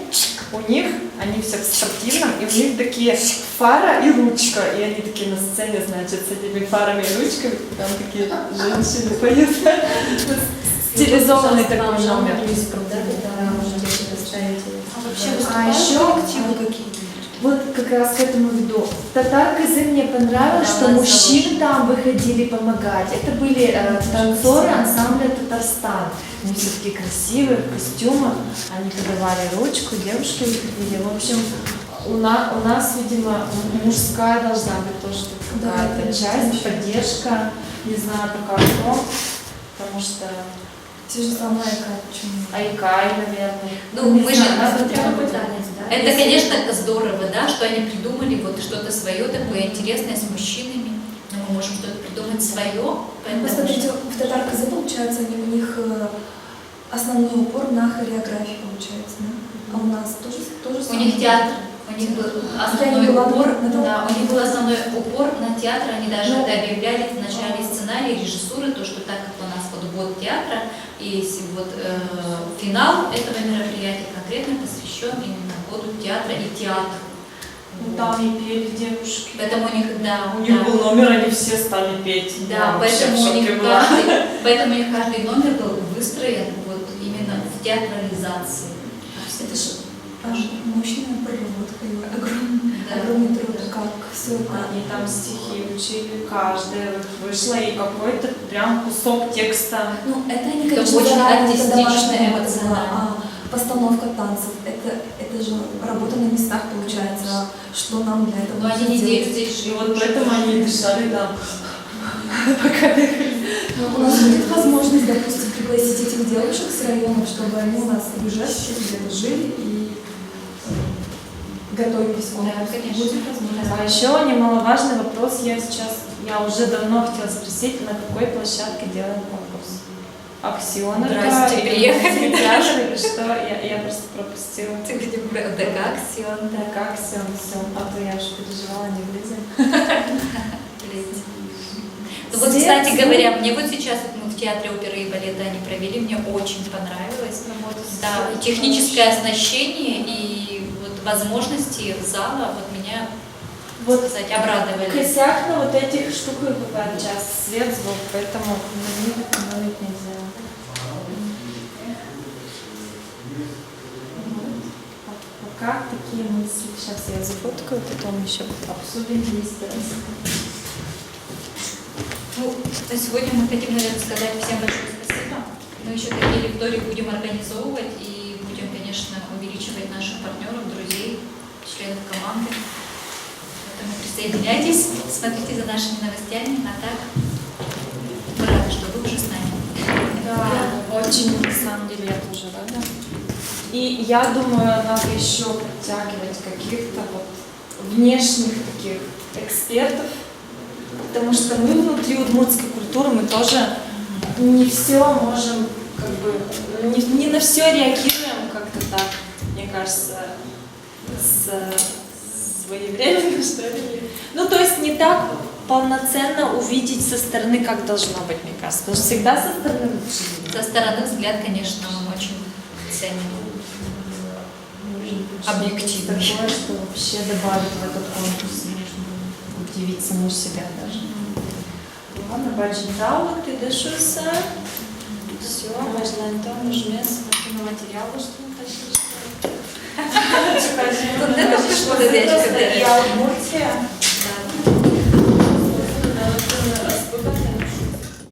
у них, они все в спортивном, и у них такие фара и ручка, и они такие на сцене, значит, с этими фарами и ручками, там такие женщины поют, стилизованный такой номер. А еще активы какие-то? Вот как раз к этому веду. Татар Кызы мне понравилось, что мужчины там выходили помогать. Это были танцоры ансамбля «Татарстан». Они все такие красивые, в костюмах. Они подавали ручку, девушки выходили. В общем, у нас, видимо, мужская должна быть тоже какая-то часть, поддержка. Не знаю, пока кто, потому что... Те же самые Айкай, почему? Айкай, наверное. Ну, мы же... Да? Это, конечно, здорово, да, что они придумали вот что-то свое такое интересное с мужчинами. Но мы можем что-то придумать свое. Посмотрите, в Татар Кызы, получается, у них основной упор на хореографию, получается, да? А у нас тоже у них театр. У них был основной упор, да, у них был основной упор на театр. Они даже это объявляли в начале сценария, режиссуры, то, что так как у нас вот год театра, и вот финал этого мероприятия конкретно посвящен именно году театра и театру. Ну, там и пели девушки. Поэтому у них, да. У них был номер, они все стали петь. Да, Я вообще поэтому в у, них шоке была. поэтому у них каждый номер был выстроен вот именно в театрализации. Это же мощная проработка, огромный труд, как все это. Они там стихи учили, каждая вышла, и какой-то прям кусок текста. Ну, это они, Это конечно, очень заранее, артистично, это домашняя эмоционально. постановка танцев. Это же работа на местах получается, что нам для этого Но они нужно не делать. здесь, И вот поэтому они дышали там. Пока У нас будет возможность, допустим, пригласить этих девушек с районов, чтобы они у нас в Ижевске где-то жили и готовились к конкурсу. Да, конечно. Будет возможность. А еще немаловажный вопрос, я уже давно хотела спросить, на какой площадке делаем конкурс? Аксион, Здрасте, приехали. театр или что? Я просто пропустила. Ты где был? ДК Аксион. ДК Аксион, все. А то я уже переживала, не влезем. Ну вот, кстати говоря, мне вот сейчас вот мы в театре оперы и балета они провели, мне очень понравилось. Да, и техническое оснащение и вот возможности зала вот меня, Вот сказать, обрадовали. Косяк на вот этих штуках бывает час, свет, звук, поэтому на них экономить нельзя. Пока такие мысли. Сейчас я зафоткаю, потом еще обсудим 10 раз. Ну, на сегодня мы хотим, наверное, сказать всем большое спасибо. Мы еще такие лектории будем организовывать и будем, конечно, увеличивать наших партнеров, друзей, членов команды. Поэтому присоединяйтесь, смотрите за нашими новостями. А так, мы рады, что вы уже с нами. Да, очень, на самом деле, я тоже рада. И я думаю, надо еще подтягивать каких-то вот внешних таких экспертов, потому что мы внутри удмуртской культуры, мы тоже не все можем, как бы, не на все реагируем как-то так, мне кажется, своевременно, что ли. Ну, то есть не так полноценно увидеть со стороны, как должно быть, мне кажется. Потому что всегда со стороны лучше. Со стороны взгляд, конечно, он очень ценен. Объективно. Такое, что вообще добавить в этот конкурс, можно удивить саму себя даже. Ладно, баджинтау, ты дышишься. Все, можно то, нажмется на материалы, что мы хотели. Вот это что-то Я Удмуртия.